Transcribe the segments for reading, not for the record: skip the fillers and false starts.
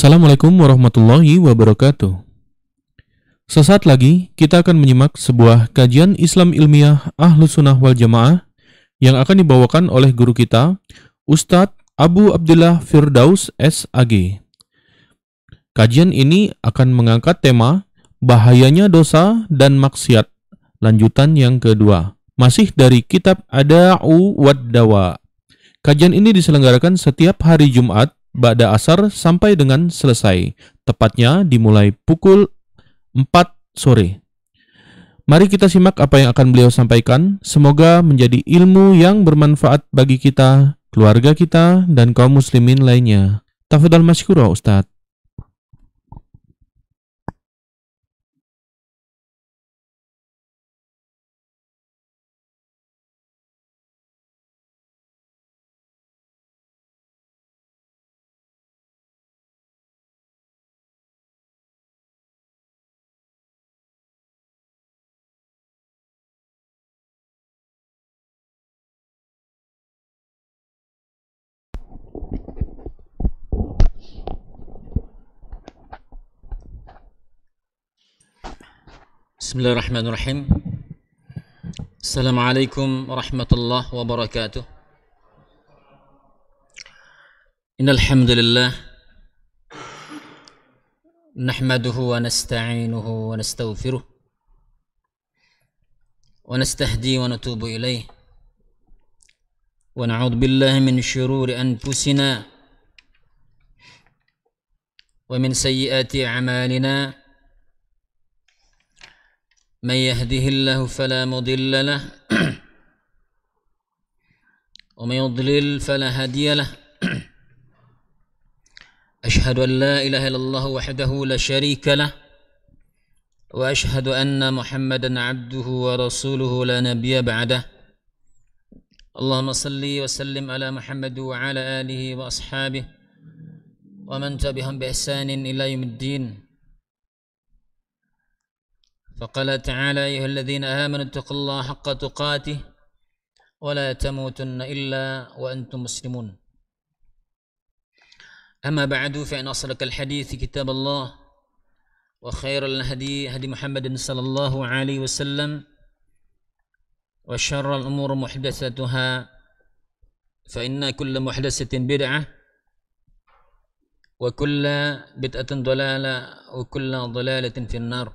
Assalamualaikum warahmatullahi wabarakatuh. Sesaat lagi kita akan menyimak sebuah kajian Islam ilmiah Ahlus Sunnah wal Jamaah yang akan dibawakan oleh guru kita, Ustadz Abu Abdillah Firdaus S.A.G. Kajian ini akan mengangkat tema bahayanya dosa dan maksiat, lanjutan yang kedua, masih dari kitab Ad-Da'u wad-Dawa. Kajian ini diselenggarakan setiap hari Jumat ba'da asar sampai dengan selesai, tepatnya dimulai pukul 4 sore. Mari kita simak apa yang akan beliau sampaikan. Semoga menjadi ilmu yang bermanfaat bagi kita, keluarga kita, dan kaum muslimin lainnya. Tafadhal masykurah Ustaz. Bismillahirrahmanirrahim. Assalamualaikum warahmatullahi wabarakatuh. Innal hamdalillah nahmaduhu wa nasta'inuhu wa nastaghfiruh wa nastahdi wa natubu ilayh wa na'udzu billahi min syururi anfusina wa min sayyiati a'malina. من يهده الله فلا مضل له ومن يضلل فلا هادي له. أشهد أن لا إله إلا الله وحده لا شريك له وأشهد أن محمدا عبده ورسوله لا نبي بعده. اللهم صل وسلم على محمد وعلى آله وأصحابه ومن تبعهم بإحسان إلى يوم الدين. فقال تعالى: أيها الذين آمنوا اتقوا الله حق تقاته ولا تموتن إلا وأنتم مسلمون. أما بعد فإن أصدق الحديث كتاب الله وخير الهدي هدي محمد صلى الله عليه وسلم وشر الأمور محدثاتها فإن كل محدثة بدعة وكل بدعة ضلالة وكل ضلالة في النار.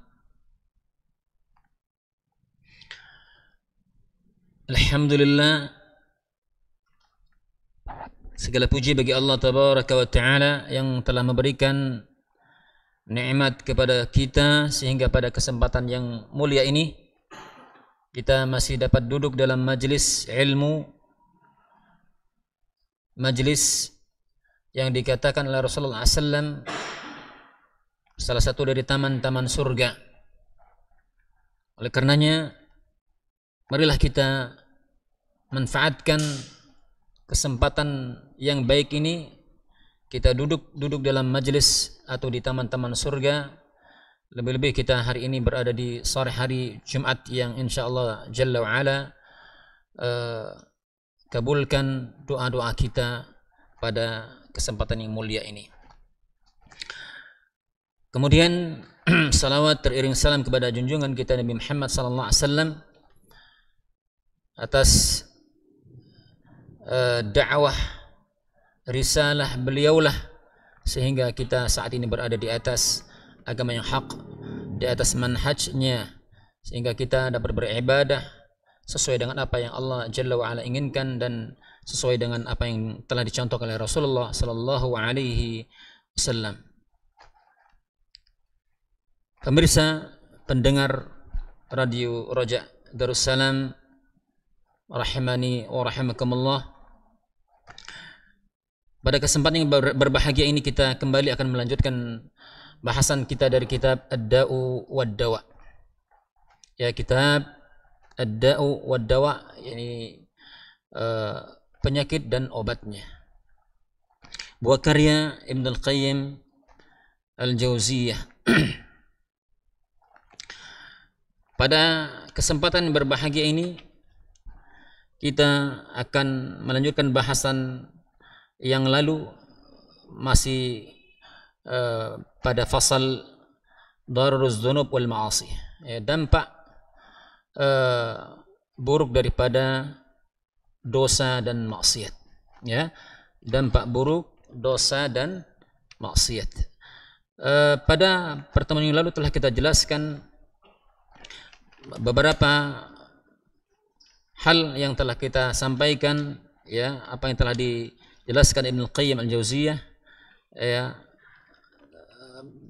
Alhamdulillah, segala puji bagi Allah Tabaraka wa Ta'ala yang telah memberikan nikmat kepada kita sehingga pada kesempatan yang mulia ini kita masih dapat duduk dalam majlis ilmu, majlis yang dikatakan oleh Rasulullah SAW salah satu dari taman-taman surga. Oleh karenanya, marilah kita manfaatkan kesempatan yang baik ini, kita duduk dalam majlis atau di taman-taman surga. Lebih-lebih kita hari ini berada di sore hari Jumat yang insyaallah Jalla wa'ala kabulkan doa-doa kita pada kesempatan yang mulia ini. Kemudian salawat teriring salam kepada junjungan kita Nabi Muhammad sallallahu alaihi wasallam atas dakwah risalah beliaulah sehingga kita saat ini berada di atas agama yang hak, di atas manhajnya, sehingga kita dapat beribadah sesuai dengan apa yang Allah Jalla wa'ala inginkan dan sesuai dengan apa yang telah dicontohkan oleh Rasulullah sallallahu alaihi wasallam. Pemirsa pendengar Radio Raja Darussalam rahimani wa rahimakumullah, pada kesempatan yang berbahagia ini kita kembali akan melanjutkan bahasan kita dari kitab Ad-Da'u wad-Dawa. Ya, kitab Ad-Da'u wad-Dawa, yakni penyakit dan obatnya. Buah karya Ibnul Qayyim Al-Jauziyah. Pada kesempatan yang berbahagia ini kita akan melanjutkan bahasan yang lalu, masih pada fasal dararuz dzunub wal ma'asi, ya, dampak buruk daripada dosa dan maksiat, ya, dampak buruk dosa dan maksiat. Pada pertemuan yang lalu telah kita jelaskan beberapa hal yang telah kita sampaikan, ya, apa yang telah dijelaskan Ibnu Qayyim al-Jauziyah, ya,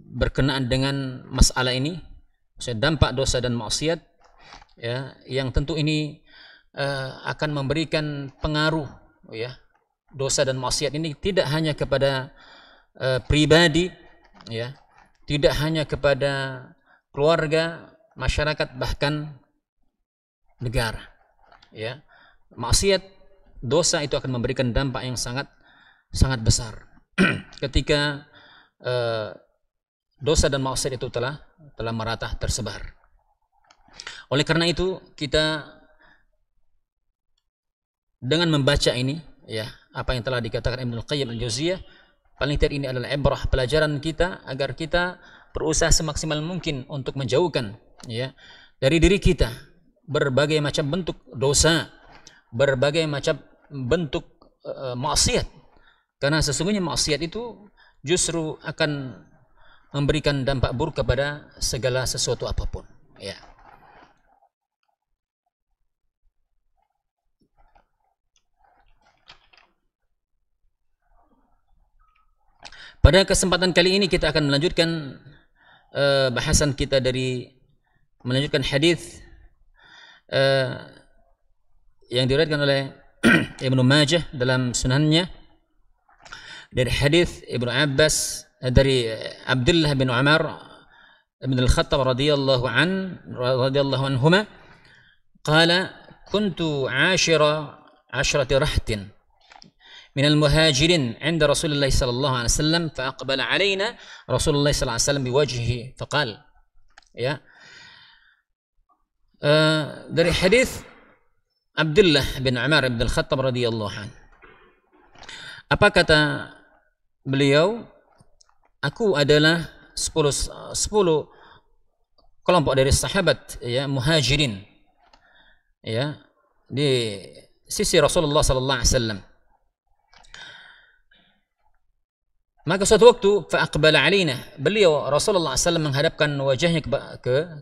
berkenaan dengan masalah ini, dampak dosa dan maksiat, ya, yang tentu ini akan memberikan pengaruh, ya, dosa dan maksiat ini tidak hanya kepada pribadi, ya, tidak hanya kepada keluarga, masyarakat, bahkan negara, ya. Maksiat, dosa itu akan memberikan dampak yang sangat besar ketika dosa dan maksiat itu telah merata tersebar. Oleh karena itu kita dengan membaca ini, ya, apa yang telah dikatakan Ibnu Qayyim al-Jauziyah, paling tidak ini adalah ibrah, pelajaran kita agar kita berusaha semaksimal mungkin untuk menjauhkan, ya, dari diri kita berbagai macam bentuk dosa, berbagai macam bentuk maksiat, karena sesungguhnya maksiat itu justru akan memberikan dampak buruk kepada segala sesuatu apapun, ya. Pada kesempatan kali ini kita akan melanjutkan bahasan kita dari melanjutkan hadis yang diriwayatkan oleh Ibnu Majah dalam sunannya dari hadis Ibnu Abbas dari Abdullah bin Umar bin Al-Khattab radhiyallahu anhuma qala kuntu 'ashrati rahtin من المهاجرين عند رسول الله صلى الله عليه وسلم فأقبل علينا رسول الله صلى الله عليه وسلم بوجهه فقال, ya, dari hadis Abdullah bin Umar bin Al-Khattab radhiyallahu anhu, apa kata beliau, aku adalah 10 kelompok dari sahabat, ya, muhajirin, ya, di sisi Rasulullah sallallahu alaihi wasallam. Maka suatu waktu fa'aqbala alaina, beliau Rasulullah SAW menghadapkan wajahnya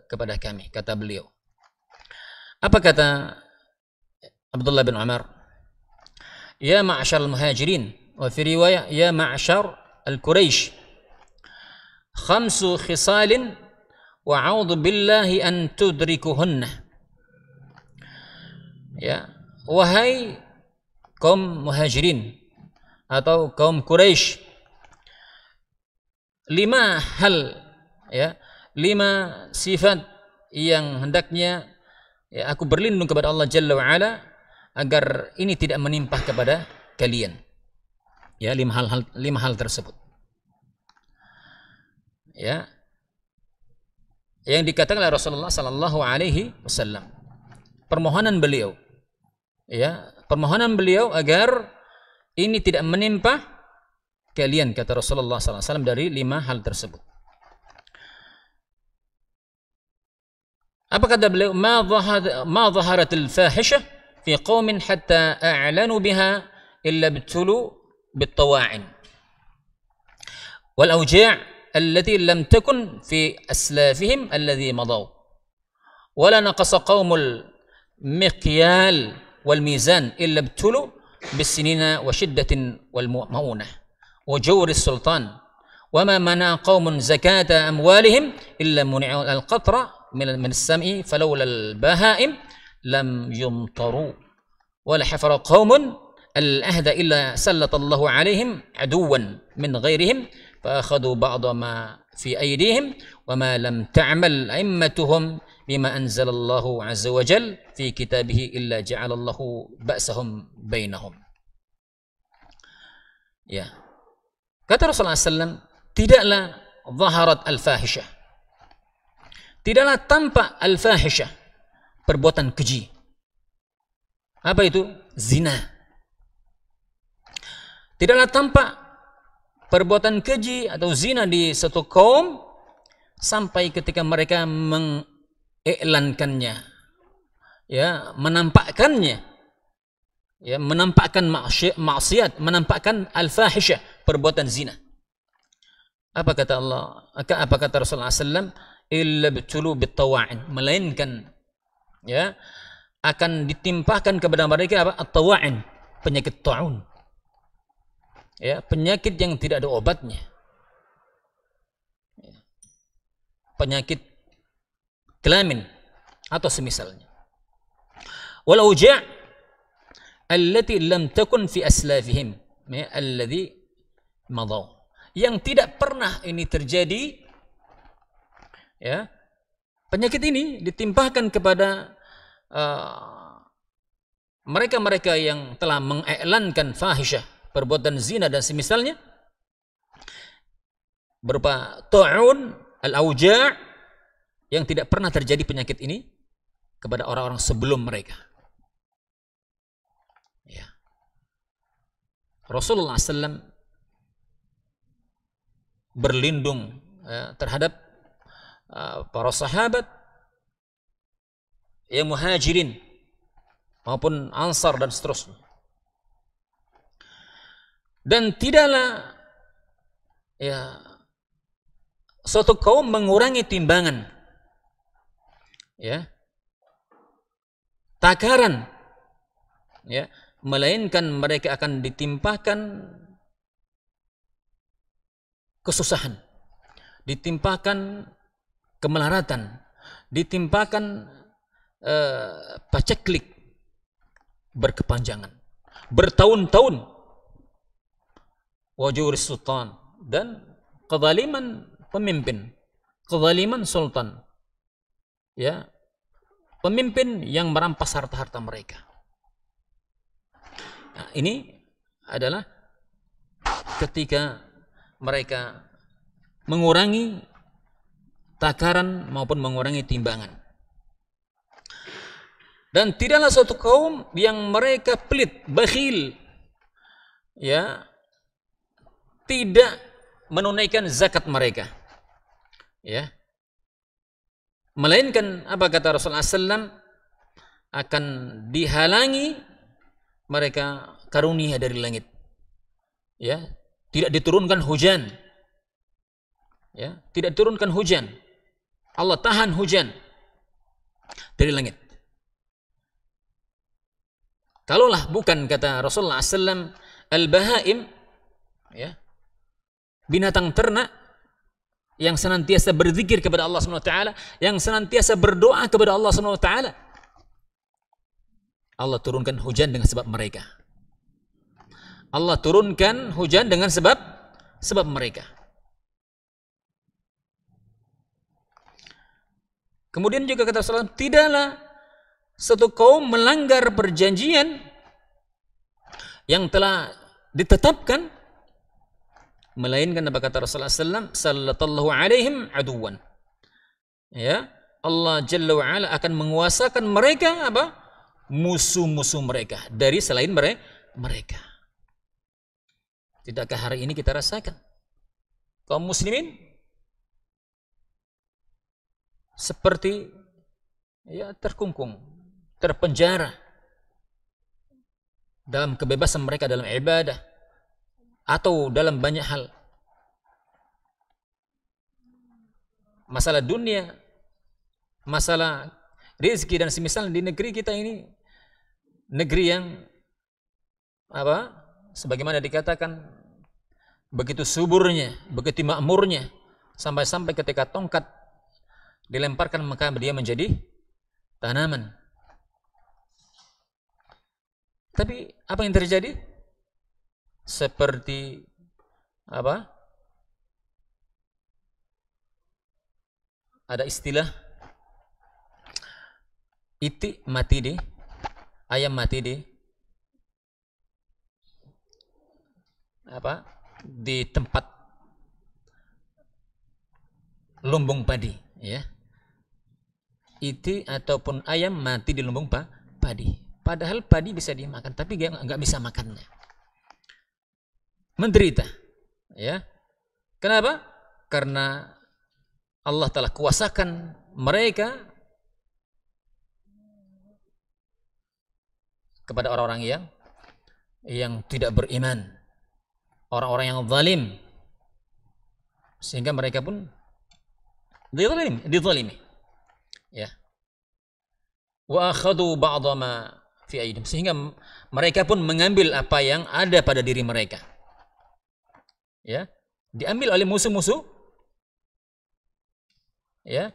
kepada kami. Kata beliau, apa kata Abdullah bin Umar? Ya ma'asyar al-muhajirin, wa fi riwayah ya ma'asyar al-Quraish, 5 khisalin wa a'udhu billahi an tudrikuhunna. Ya, wahai kaum muhajirin atau kaum Quraisy, 5 hal, ya, 5 sifat yang hendaknya, ya, aku berlindung kepada Allah Jalla wa Ala agar ini tidak menimpa kepada kalian. Ya, 5 hal tersebut, ya, yang dikatakan oleh Rasulullah sallallahu alaihi wasallam, permohonan beliau, ya, permohonan beliau agar ini tidak menimpa kalian, kata Rasulullah SAW, dari 5 hal tersebut. Apa kata beliau? Ma zaharatil fahisha fi qaumin hatta a'lanu biha illa bitulu bittawa'in wal awja' allati lam takun fi aslafihim alladhi madaw wala naqasa qaumul miqyal wal mizan illa bitulu bisinina wa shiddatin wal maunah وجور السلطان وما منع قوم زكاة أموالهم إلا منعوا القطر من السماء فلولا البهائم لم يمطروا ولا حفر قوم الأهد إلا سلط الله عليهم عدوا من غيرهم فأخذوا بعض ما في أيديهم وما لم تعمل أئمتهم بما أنزل الله عز وجل في كتابه إلا جعل الله بأسهم بينهم. Ya. Kata Rasulullah SAW, tidaklah zaharat al-fahisyah, tidaklah tampak al-fahisyah, perbuatan keji. Apa itu? Zina. Tidaklah tampak perbuatan keji atau zina di satu kaum sampai ketika mereka mengiklankannya, ya, menampakkannya, ya, menampakkan maksiat, menampakkan al-fahisyah, perbuatan zina. Apa kata Allah? Apa kata Rasulullah SAW? Illa bitulu bittawa'in, melainkan, ya, akan ditimpahkan kepada mereka apa? At-tawa'in, penyakit ta'un, ya, penyakit yang tidak ada obatnya, penyakit kelamin atau semisalnya. Wal auja' allati lam takun fi aslafihim, ya, alladhi madaw, yang tidak pernah ini terjadi, ya, penyakit ini ditimpahkan kepada mereka-mereka yang telah mengiklankan fahisyah, perbuatan zina dan semisalnya, berupa ta'un al-auja' yang tidak pernah terjadi penyakit ini kepada orang-orang sebelum mereka. Ya. Rasulullah SAW berlindung terhadap para sahabat, ya, muhajirin maupun ansar dan seterusnya. Dan tidaklah, ya, suatu kaum mengurangi timbangan, ya, takaran, ya, melainkan mereka akan ditimpahkan kesusahan, ditimpahkan kemelaratan, ditimpahkan paceklik berkepanjangan, bertahun-tahun, wajur sultan, dan kezaliman pemimpin, kezaliman sultan, ya, pemimpin yang merampas harta-harta mereka. Nah, ini adalah ketika mereka mengurangi takaran maupun mengurangi timbangan. Dan tidaklah suatu kaum yang mereka pelit, bakhil, ya, tidak menunaikan zakat mereka, ya, melainkan apa kata Rasulullah SAW, akan dihalangi mereka karunia dari langit, ya, tidak diturunkan hujan, ya, tidak diturunkan hujan, Allah tahan hujan dari langit. Kalaulah bukan, kata Rasulullah SAW, al-bahaim, ya, binatang ternak yang senantiasa berzikir kepada Allah SWT, yang senantiasa berdoa kepada Allah SWT, Allah turunkan hujan dengan sebab mereka. Allah turunkan hujan dengan sebab mereka. Kemudian juga kata Rasulullah, tidaklah satu kaum melanggar perjanjian yang telah ditetapkan, melainkan apa kata Rasulullah SAW, sallallahu alaihim aduwan, ya, Allah Jalla wa'ala akan menguasakan mereka apa? Musuh-musuh mereka dari selain mereka. Tidakkah hari ini kita rasakan kaum muslimin seperti, ya, terkungkung, terpenjara dalam kebebasan mereka dalam ibadah atau dalam banyak hal, masalah dunia, masalah rezeki dan semisal. Di negeri kita ini, negeri yang apa, sebagaimana dikatakan, begitu suburnya, begitu makmurnya, sampai-sampai ketika tongkat dilemparkan maka dia menjadi tanaman. Tapi apa yang terjadi? Seperti apa? Ada istilah itik mati di, ayam mati di apa? Di tempat lumbung padi, ya. Itik ataupun ayam mati di lumbung padi. Padahal padi bisa dimakan, tapi dia nggak bisa makannya. Menderita, Ya. Kenapa? Karena Allah telah kuasakan mereka kepada orang-orang yang tidak beriman, orang-orang yang zalim, sehingga mereka pun dizalimi. Ya. Wa akhadhu ba'dha ma fi aydihim, sehingga mereka pun mengambil apa yang ada pada diri mereka. Ya, diambil oleh musuh-musuh. Ya,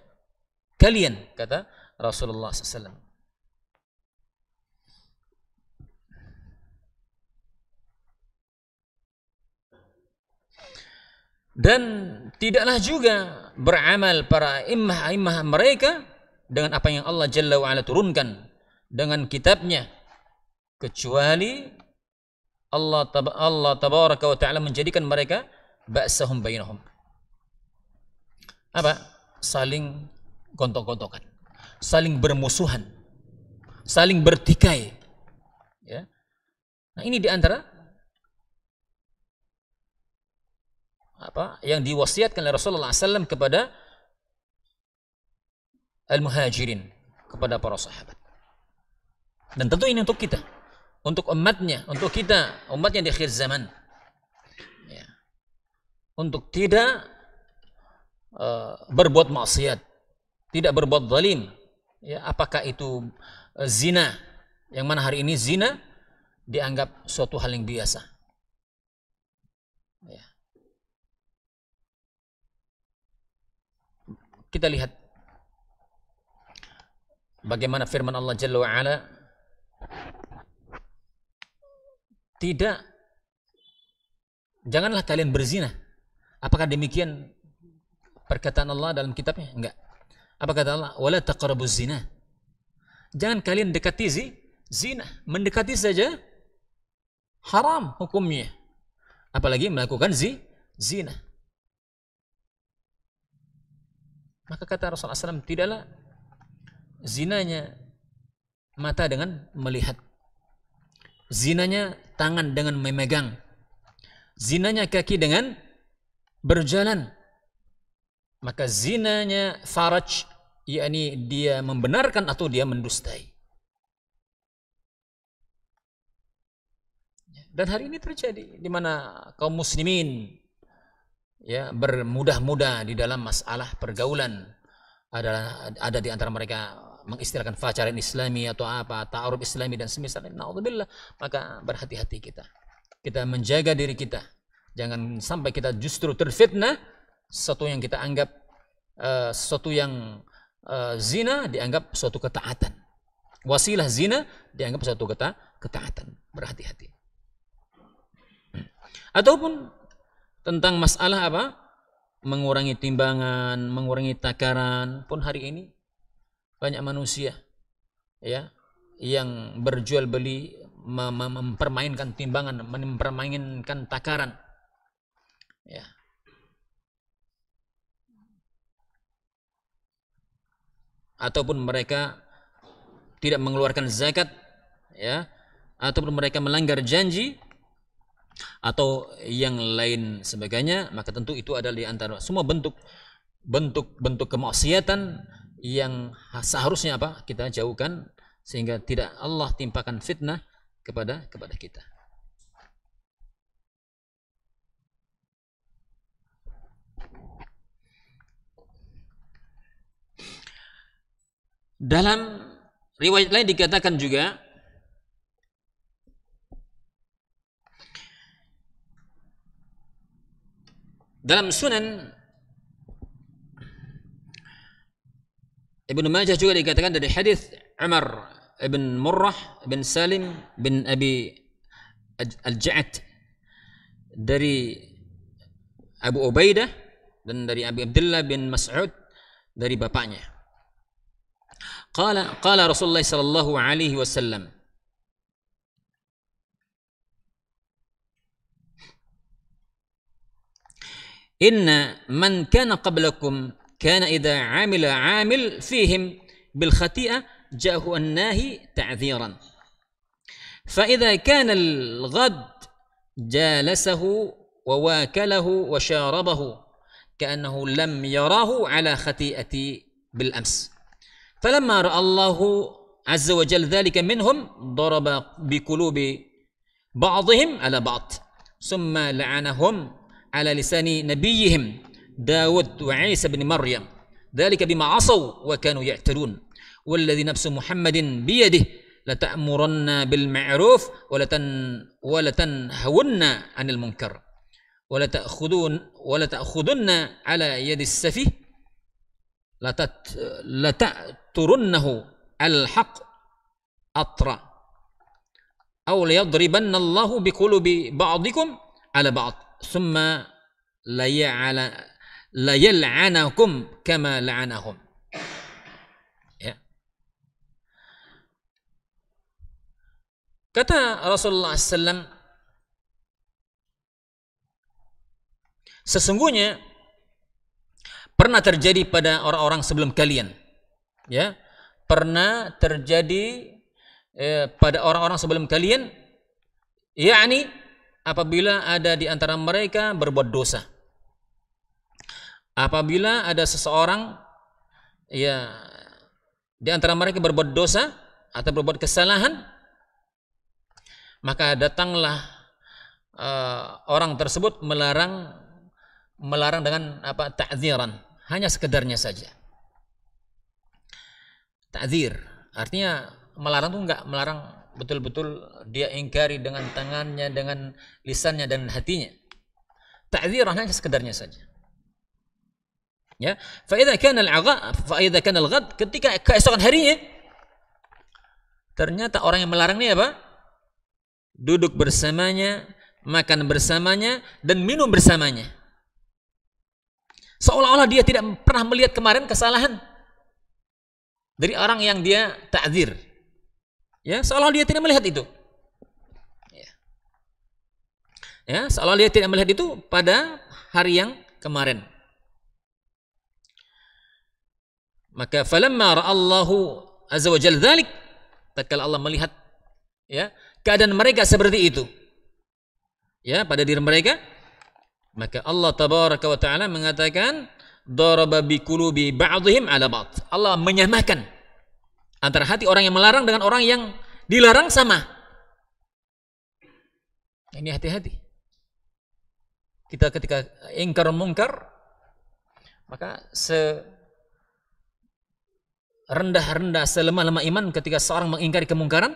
kalian, kata Rasulullah SAW. Dan tidaklah juga beramal para imam mereka dengan apa yang Allah Jalla wa'ala turunkan dengan kitabnya, kecuali Allah tabaraka wa ta'ala menjadikan mereka ba'sahum bainahum. Apa? Saling gontok-gontokan, saling bermusuhan, saling bertikai. Ya. Nah, ini diantara apa yang diwasiatkan oleh Rasulullah SAW kepada al-muhajirin, kepada para sahabat. Dan tentu ini untuk kita, untuk umatnya, untuk kita, umatnya di akhir zaman. Ya. Untuk tidak berbuat maksiat, tidak berbuat zalim. Ya, apakah itu zina, yang mana hari ini zina dianggap suatu hal yang biasa. Ya. Kita lihat bagaimana firman Allah Jalla wa'ala, janganlah kalian berzina. Apakah demikian perkataan Allah dalam kitabnya? Enggak. Apa kata Allah? Wala taqrabuz zina. Jangan kalian dekati zina. Mendekati saja haram hukumnya, apalagi melakukan zina. Maka kata Rasulullah SAW, tidaklah zinanya mata dengan melihat, zinanya tangan dengan memegang, zinanya kaki dengan berjalan, maka zinanya faraj, yakni dia membenarkan atau dia mendustai. Dan hari ini terjadi di mana kaum muslimin ya bermudah-mudah di dalam masalah pergaulan. Ada di antara mereka mengistilahkan pacaran islami atau apa, ta'aruf islami dan semisalnya. Na'udzubillah. Maka berhati-hati kita menjaga diri kita, jangan sampai kita justru terfitnah. Sesuatu yang kita anggap sesuatu yang zina dianggap suatu ketaatan, wasilah zina dianggap suatu ketaatan. Berhati-hati. Ataupun tentang masalah apa? Mengurangi timbangan, mengurangi takaran. Pun hari ini banyak manusia ya yang berjual beli, mempermainkan timbangan, mempermainkan takaran. Ya. Ataupun mereka tidak mengeluarkan zakat, ya, ataupun mereka melanggar janji atau yang lain sebagainya, maka tentu itu adalah di antara semua bentuk kemaksiatan yang seharusnya apa? Kita jauhkan sehingga tidak Allah timpakan fitnah kepada kita. Dalam riwayat lain dikatakan juga dalam Sunan Ibnu Majah juga dikatakan dari hadis Umar ibn Murrah bin Salim bin Abi Al-Ja'ad dari Abu Ubaidah dan dari Abi Abdullah bin Mas'ud dari bapaknya. Qala Rasulullah sallallahu alaihi wasallam, inna man kana qablakum kana idza amila amil fihim bil khati'ah ja'ahu an-nahi ta'dhiran fa idza kana al-ghad jalasahu wa wakalahu wa syarabahu ka'annahu lam yarahu ala khati'ati bil ams. Falamma ra'a Allahu azza wa jalla dhalika minhum daraba biqulubi ba'dihim ala ba'd summa la'anahum ala lisani nabiyihim Dawud wa Isa bin Maryam dhalika bima asaw wa kanu ya'tadun walladhi nafsu Muhammadin biyadihi lata'murunna bil ma'ruf wa latanhawunna 'anil munkar wa lata'khudunna 'ala yadi as-safih lata'turunnahu al-haqq atra aw layadribanna Allahu biqulubi ba'dikum 'ala ba'd thumma la yal'anakum kama la'anahum. Ya. Kata Rasulullah SAW, sesungguhnya pernah terjadi pada orang-orang sebelum kalian, ya, pernah terjadi pada orang-orang sebelum kalian, yakni apabila ada di antara mereka berbuat dosa, apabila ada seseorang, ya, di antara mereka berbuat dosa atau berbuat kesalahan, maka datanglah orang tersebut melarang dengan apa? Ta'dziran, hanya sekedarnya saja. Ta'dzir artinya melarang itu enggak melarang betul-betul dia ingkari dengan tangannya, dengan lisannya dan hatinya. Ta'dziran hanya sekedarnya saja. Ya, fa idza kana al-ghad, ketika keesokan harinya ternyata orang yang melarang ini apa? Duduk bersamanya, makan bersamanya, dan minum bersamanya. Seolah-olah dia tidak pernah melihat kemarin kesalahan dari orang yang dia ta'dzir. Ya, seolah dia tidak melihat itu. Ya, seolah dia tidak melihat itu pada hari yang kemarin. Maka falamma ra'allahu azza wa jalla dzalik, tatkala Allah melihat, ya, keadaan mereka seperti itu, ya, pada diri mereka, maka Allah tabaraka wa ta'ala mengatakan daraba biqulubi ba'dihim ala ba'd. Allah menyamakan antara hati orang yang melarang dengan orang yang dilarang sama. Ini hati-hati. Kita ketika ingkar munkar, maka rendah-rendah, selemah-lemah iman ketika seorang mengingkari kemungkaran,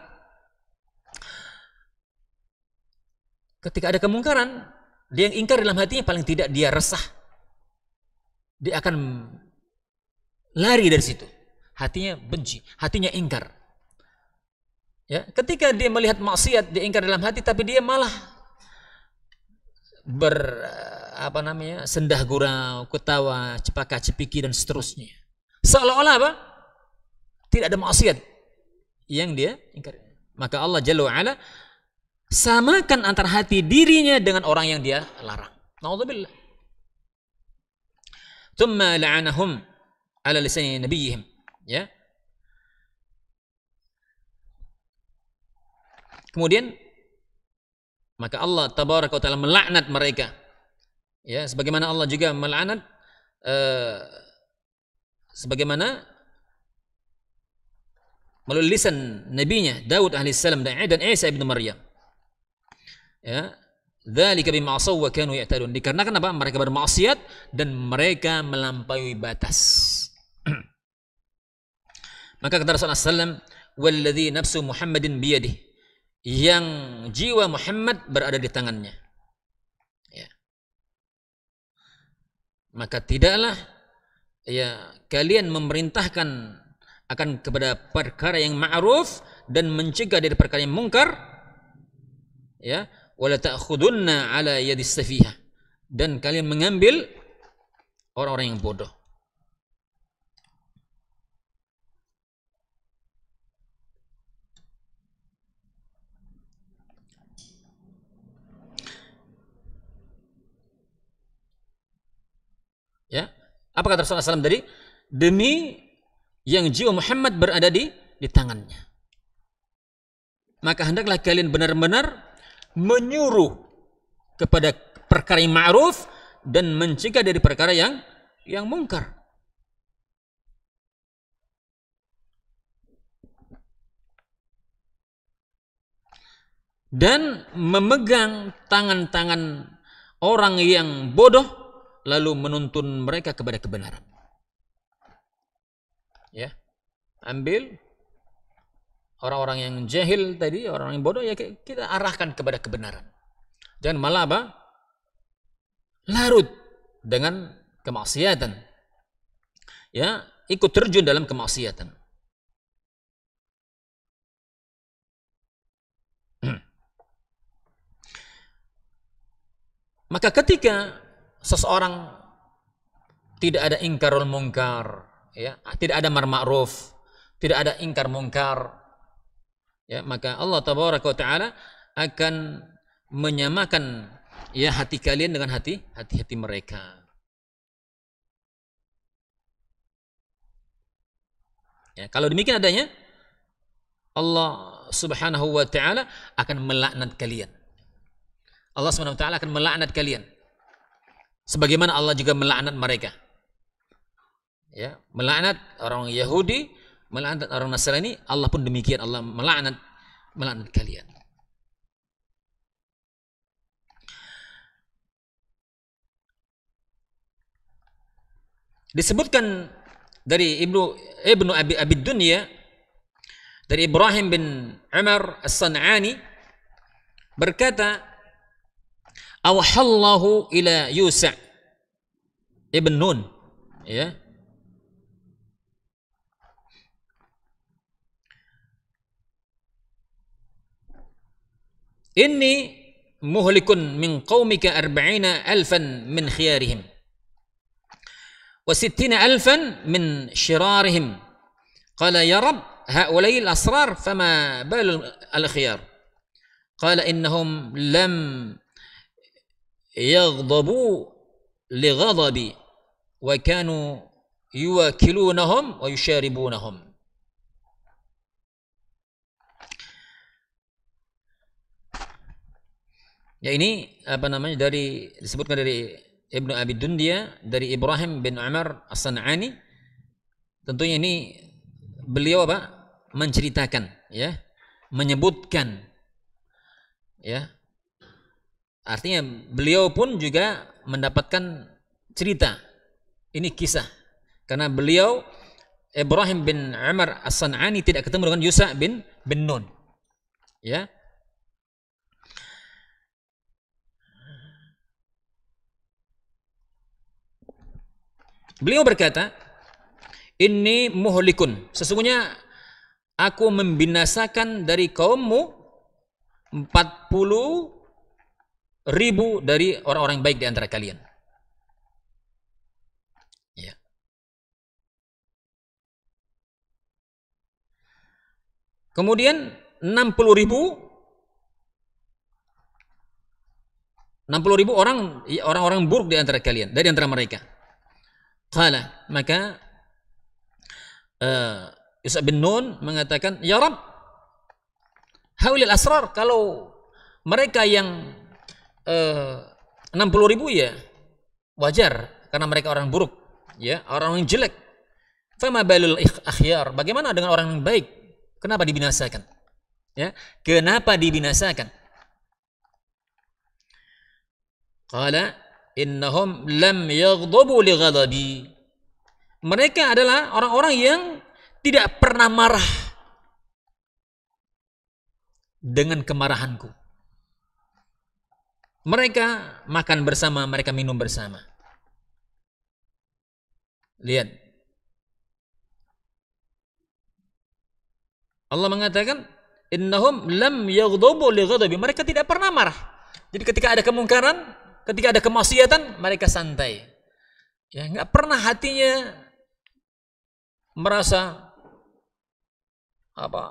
ketika ada kemungkaran, dia yang ingkar dalam hatinya paling tidak dia resah. Dia akan lari dari situ. Hatinya benci, hatinya ingkar. Ya, ketika dia melihat maksiat, dia ingkar dalam hati, tapi dia malah sendah gurau, ketawa, cepaka cepiki dan seterusnya. Seolah-olah apa? Tidak ada maksiat yang dia ingkar. Maka Allah Jalla wa Ala samakan antara hati dirinya dengan orang yang dia larang. Na'udzubillah. Tsumma la'anahum ala lisani nabiyihim. Ya. Kemudian maka Allah tabaraka wa taala melaknat mereka. Ya, sebagaimana Allah juga melaknat sebagaimana melalui lisan nabinya Dawud alaihissalam dan Isa ibn Maryam. Ya, dzalika bima asaw wa kanu ya'tadun. Dikarenakan apa? Mereka bermaksiat dan mereka melampaui batas. Maka kata Rasulullah SAW, walladzi nafsu Muhammadin biyadihi, yang jiwa Muhammad berada di tangannya. Ya. Maka tidaklah, ya, kalian memerintahkan akan kepada perkara yang ma'ruf dan mencegah dari perkara yang mungkar, ya, wala ta'khudunna ala yadis safihah, dan kalian mengambil orang-orang yang bodoh. Ya, apa kata Rasulullah SAW tadi? Demi yang jiwa Muhammad berada di tangannya. Maka hendaklah kalian benar-benar menyuruh kepada perkara yang ma'ruf dan mencegah dari perkara yang mungkar. Dan memegang tangan-tangan orang yang bodoh lalu menuntun mereka kepada kebenaran. Ya, ambil orang-orang yang jahil tadi, orang yang bodoh, ya kita arahkan kepada kebenaran. Jangan malah apa? Larut dengan kemaksiatan. Ya, ikut terjun dalam kemaksiatan. Maka ketika seseorang tidak ada ingkarul mungkar, ya, tidak ada amar ma'ruf, tidak ada ingkar mungkar, ya, maka Allah tabaraka wa taala akan menyamakan ya hati kalian dengan hati mereka. Ya, kalau demikian adanya, Allah Subhanahu wa taala akan melaknat kalian. Allah Subhanahu wa taala akan melaknat kalian. Sebagaimana Allah juga melaknat mereka. Ya, melaknat orang Yahudi, melaknat orang Nasrani, Allah pun demikian, Allah melaknat kalian. Disebutkan dari Ibnu Abi Dunya, dari Ibrahim bin Umar As-San'ani berkata, awhallahu ila Yusa' ibn Nun, ya, inni muhlikun min qaumika 40,000 min khiyarihim wa 60,000 min shirarihim. Qala ya Rabb, haula'i al-asrar fama balu al-khiyar? Qala innahum lam yaghdabu li ghadabi wa kanu yuwakilunahum wa yusharibunahum. Ya, ini apa namanya, disebutkan dari Ibnu Abi Dunya, dari Ibrahim bin Umar As-San'ani. Tentunya ini beliau apa? Menceritakan, ya, menyebutkan, ya. Artinya beliau pun juga mendapatkan cerita. Ini kisah. Karena beliau Ibrahim bin Umar As-San'ani tidak ketemu dengan Yusa' bin Nun. Ya. Beliau berkata, "Inni muhlikun." Sesungguhnya aku membinasakan dari kaummu 40,000 dari orang-orang baik di antara kalian. Ya. Kemudian 60,000 orang-orang buruk di antara kalian, dari antara mereka. Qala, maka Yusa' bin Nun mengatakan, ya Rabb, haulil asrar, kalau mereka yang 60,000 ya wajar, karena mereka orang buruk, ya, orang yang jelek. Fama balul akhyar, bagaimana dengan orang yang baik? Kenapa dibinasakan? Ya, kenapa dibinasakan? Qala innahum lam yaghdabu li ghadabi. Mereka adalah orang-orang yang tidak pernah marah dengan kemarahanku. Mereka makan bersama, mereka minum bersama. Lihat. Allah mengatakan, innahum lam yaghdabu li ghadabi. Mereka tidak pernah marah. Jadi ketika ada kemungkaran, ketika ada kemaksiatan, mereka santai. Ya, enggak pernah hatinya merasa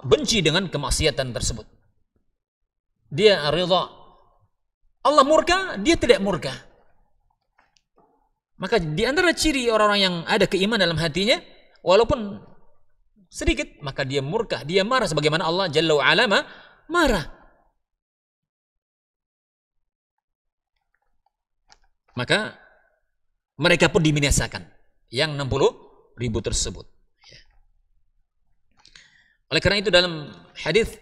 benci dengan kemaksiatan tersebut. Dia ridha. Allah murka, dia tidak murka. Maka di antara ciri orang-orang yang ada keimanan dalam hatinya, walaupun sedikit, maka dia murka, dia marah sebagaimana Allah Jalla wa Ala marah. Maka mereka pun dibinasakan, yang 60.000 tersebut. Ya. Oleh karena itu dalam hadis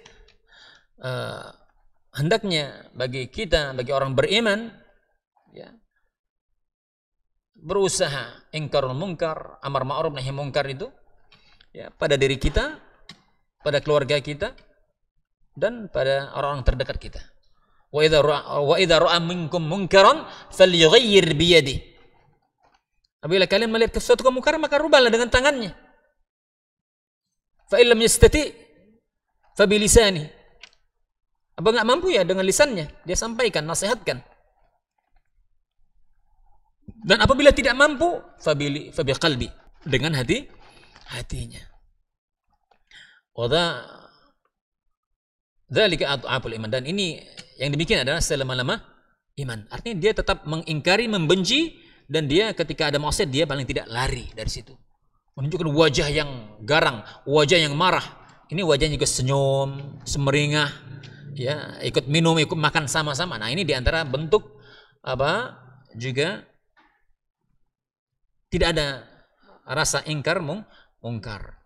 hendaknya bagi kita, bagi orang beriman, ya, berusaha ingkarul munkar, amar ma'ruf nahi munkar itu, ya, pada diri kita, pada keluarga kita, dan pada orang-orang terdekat kita. Wa idza ra'a minkum munkaran falyughayyir bi yadihi. Apabila kalian melihat sesuatu kemungkaran, maka rubahlah dengan tangannya. Fa illam yastati fa bi lisani. Apa enggak mampu, ya dengan lisannya dia sampaikan, nasihatkan. Dan apabila tidak mampu, fa bi qalbi, dengan hatinya. Wa dzalika adhaful iman, dan ini yang demikian adalah selama-lama iman. Artinya dia tetap mengingkari, membenci, dan dia ketika ada maksiat dia paling tidak lari dari situ. Menunjukkan wajah yang garang, wajah yang marah. Ini wajahnya juga senyum, semeringah, ya, ikut minum, ikut makan sama-sama. Nah, ini diantara bentuk apa? Juga tidak ada rasa ingkar mungkar.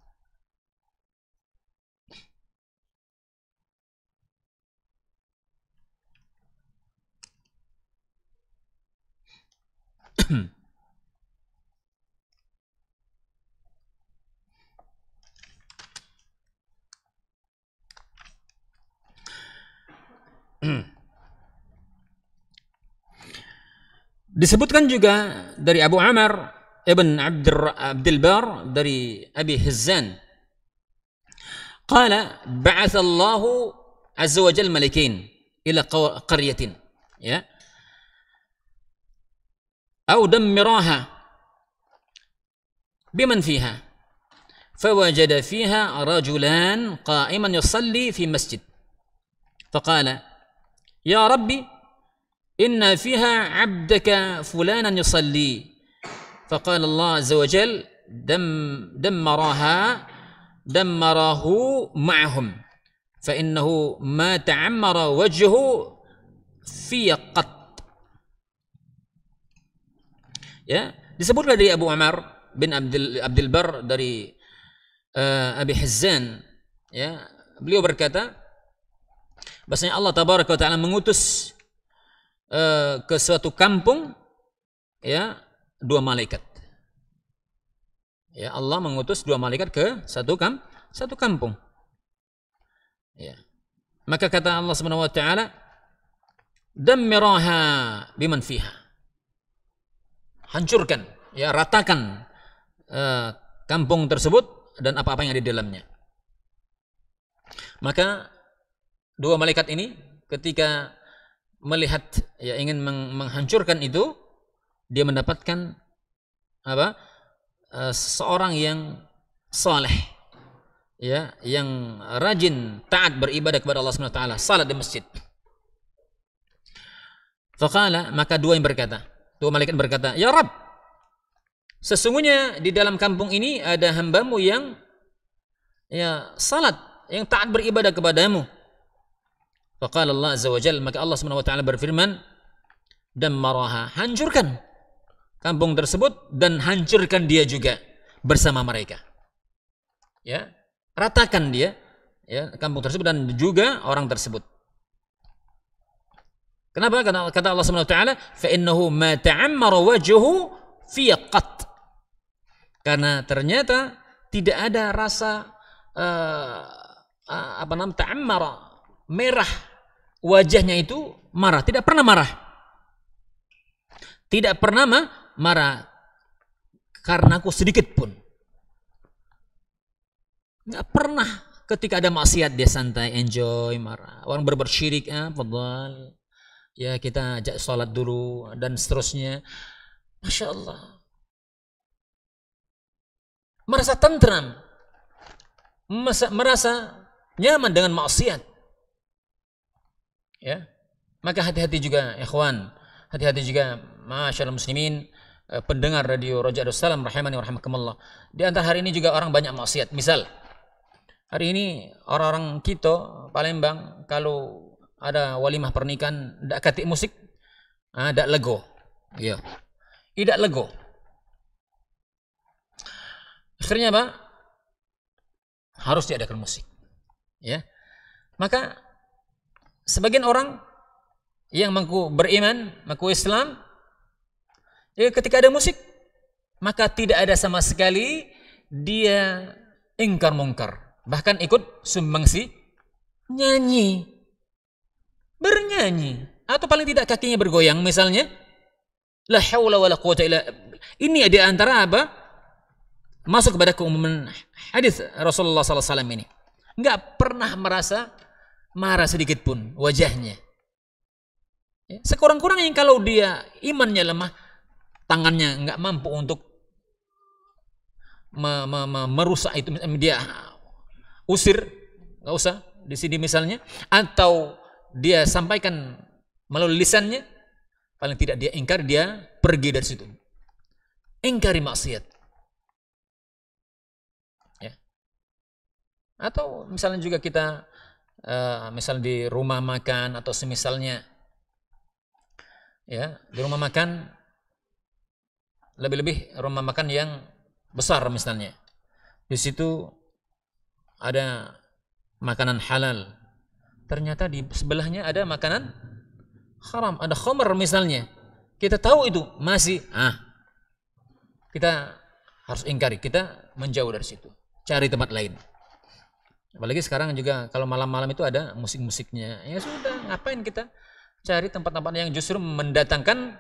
Disebutkan juga dari Abu Amr ibn Abdul Bar dari Abi Hizzan, qala ba'atha Allah azza wa jalla malaikain ila qaryatin, ya, أو دمراها بمن فيها فوجد فيها رجلان قائما يصلي في مسجد فقال يا ربي إن فيها عبدك فلانا يصلي فقال الله عز وجل دمره معهم فإنه ما تعمر وجهه في قط. Ya, disebutlah dari Abu Amr bin Abdul Bar dari Abi Hizzan, ya, beliau berkata bahasanya Allah tabaraka wa taala mengutus ke suatu kampung, ya, 2 malaikat. Ya, Allah mengutus 2 malaikat ke satu kampung. Ya. Maka kata Allah Subhanahu wa taala, dammiraha biman fiha. Hancurkan, ya, ratakan kampung tersebut dan apa-apa yang ada di dalamnya. Maka 2 malaikat ini ketika melihat, ya, ingin menghancurkan itu, dia mendapatkan apa? Seorang yang saleh, ya, yang rajin taat beribadah kepada Allah Subhanahu wa taala, salat di masjid. Faqala, maka 2 malaikat berkata, ya Rabb, sesungguhnya di dalam kampung ini ada hambamu yang, ya, salat, yang taat beribadah kepadamu. Faqala Allah azza wa jalla, maka Allah Subhanahu wa taala berfirman, dammaraha, hancurkan kampung tersebut dan hancurkan dia juga bersama mereka. Ya, ratakan dia, ya, kampung tersebut dan juga orang tersebut. Kenapa? Kata Allah Subhanahu wa taala, fa innahu ma ta'ammara wajhuhu fi qat. Karena ternyata tidak ada rasa ta'ammara, merah wajahnya itu marah, tidak pernah marah. Tidak pernah marah karena aku sedikit pun. Enggak pernah ketika ada maksiat dia santai, enjoy, marah. Orang berbuat syirik, fadhal, ya, kita ajak sholat dulu dan seterusnya. Masya Allah, merasa tentram, merasa nyaman dengan maksiat, ya. Maka hati-hati juga, ikhwan, hati-hati juga, masyaallah muslimin, pendengar radio Raja Darussalam rahimani wa rahimakumullah. Di antara hari ini juga orang banyak maksiat. Misal hari ini orang-orang kita Palembang kalau ada walimah pernikahan ndak katik musik, ndak lego. Ya, tidak lego. Akhirnya apa? Harus diadakan musik. Ya. Maka sebagian orang yang beriman, mengaku Islam, ya ketika ada musik, maka tidak ada sama sekali dia ingkar mungkar. Bahkan ikut sumbangsi nyanyi. Bernyanyi. Atau paling tidak kakinya bergoyang misalnya. La haula wala quwata illa. Ini di antara apa? Masuk kepada keumuman hadis Rasulullah SAW ini. Enggak pernah merasa marah sedikit pun wajahnya. Ya, sekurang-kurangnya kalau dia imannya lemah, tangannya enggak mampu untuk merusak itu, dia usir, enggak usah di sini misalnya, atau dia sampaikan melalui lisannya, paling tidak dia ingkar, dia pergi dari situ. Ingkari maksiat. Ya. Atau misalnya juga kita misal di rumah makan atau semisalnya, ya, di rumah makan, lebih-lebih rumah makan yang besar misalnya. Di situ ada makanan halal. Ternyata di sebelahnya ada makanan haram, ada khamr misalnya. Kita tahu itu masih kita harus ingkari, kita menjauh dari situ, cari tempat lain. Apalagi sekarang juga kalau malam-malam itu ada musik-musiknya. Ya sudah, ngapain kita cari tempat-tempat yang justru mendatangkan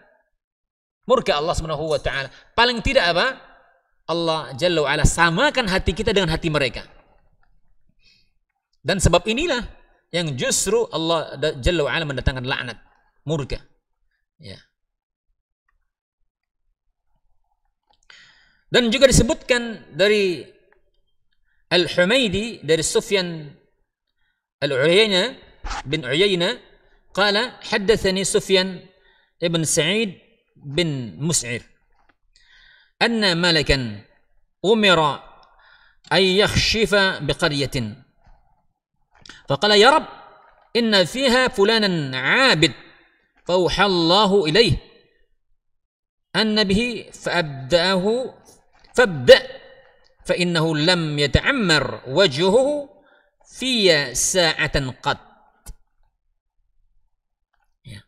murka Allah Subhanahu wa taala. Paling tidak apa? Allah Jalla wa ala samakan hati kita dengan hati mereka. Dan sebab inilah yang justru Allah Jalla wa ala mendatangkan laknat, murka. Ya. Dan juga disebutkan dari Al-Humaydi, dari Sufyan Al-Uyainah bin Uyainah, qala haddatsani Sufyan ibn Sa'id bin Mus'ir anna malakan umira ay yakhshifa biqaryatin faqala ya rab inna fiha fulanan 'abid fauha Allahu ilayhi anna bihi fabda fa innahu lam yata'ammar wajhuhu fi sa'atan qat. Ya.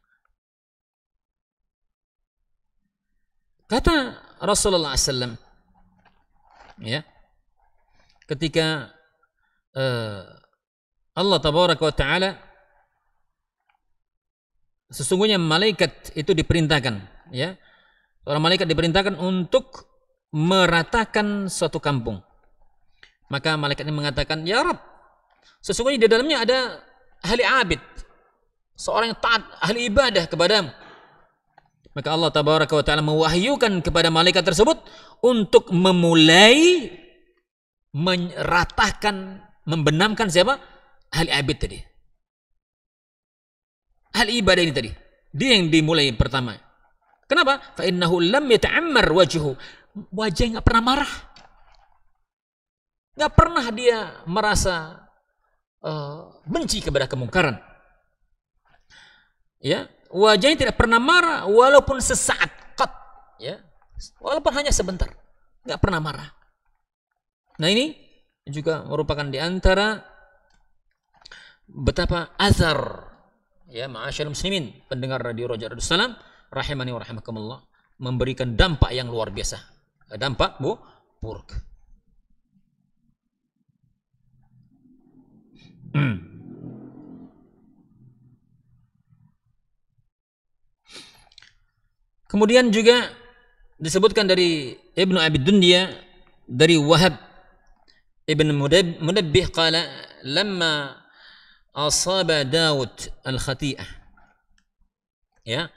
Kata Rasulullah SAW, ya, ketika Allah Tabaraka wa Ta'ala, sesungguhnya malaikat itu diperintahkan, ya, seorang malaikat diperintahkan untuk meratakan suatu kampung. Maka malaikat ini mengatakan, ya Rabb, sesungguhnya di dalamnya ada ahli abid, seorang yang taat, ahli ibadah kepadamu. Maka Allah Tabaraka wa Ta'ala mewahyukan kepada malaikat tersebut untuk memulai meratakan, membenamkan siapa? Ahli abid tadi, ahli ibadah ini tadi. Dia yang dimulai pertama. Kenapa? Fa innahu lam yata'ammar wajhuhu. Wajahnya nggak pernah marah, nggak pernah dia merasa benci kepada kemungkaran. Ya, wajahnya tidak pernah marah walaupun sesaat, ya, walaupun hanya sebentar, nggak pernah marah. Nah ini juga merupakan di antara betapa azar, ya, ma'asyarul muslimin, pendengar radio Roja Darussalam, rahimani wa rahimakumullah, memberikan dampak yang luar biasa. Dampak buruk. Kemudian juga disebutkan dari Ibnu Abi Dunya, dari Wahab Ibn Munabbih qala lamma asaba Daud al-khati'ah, ya,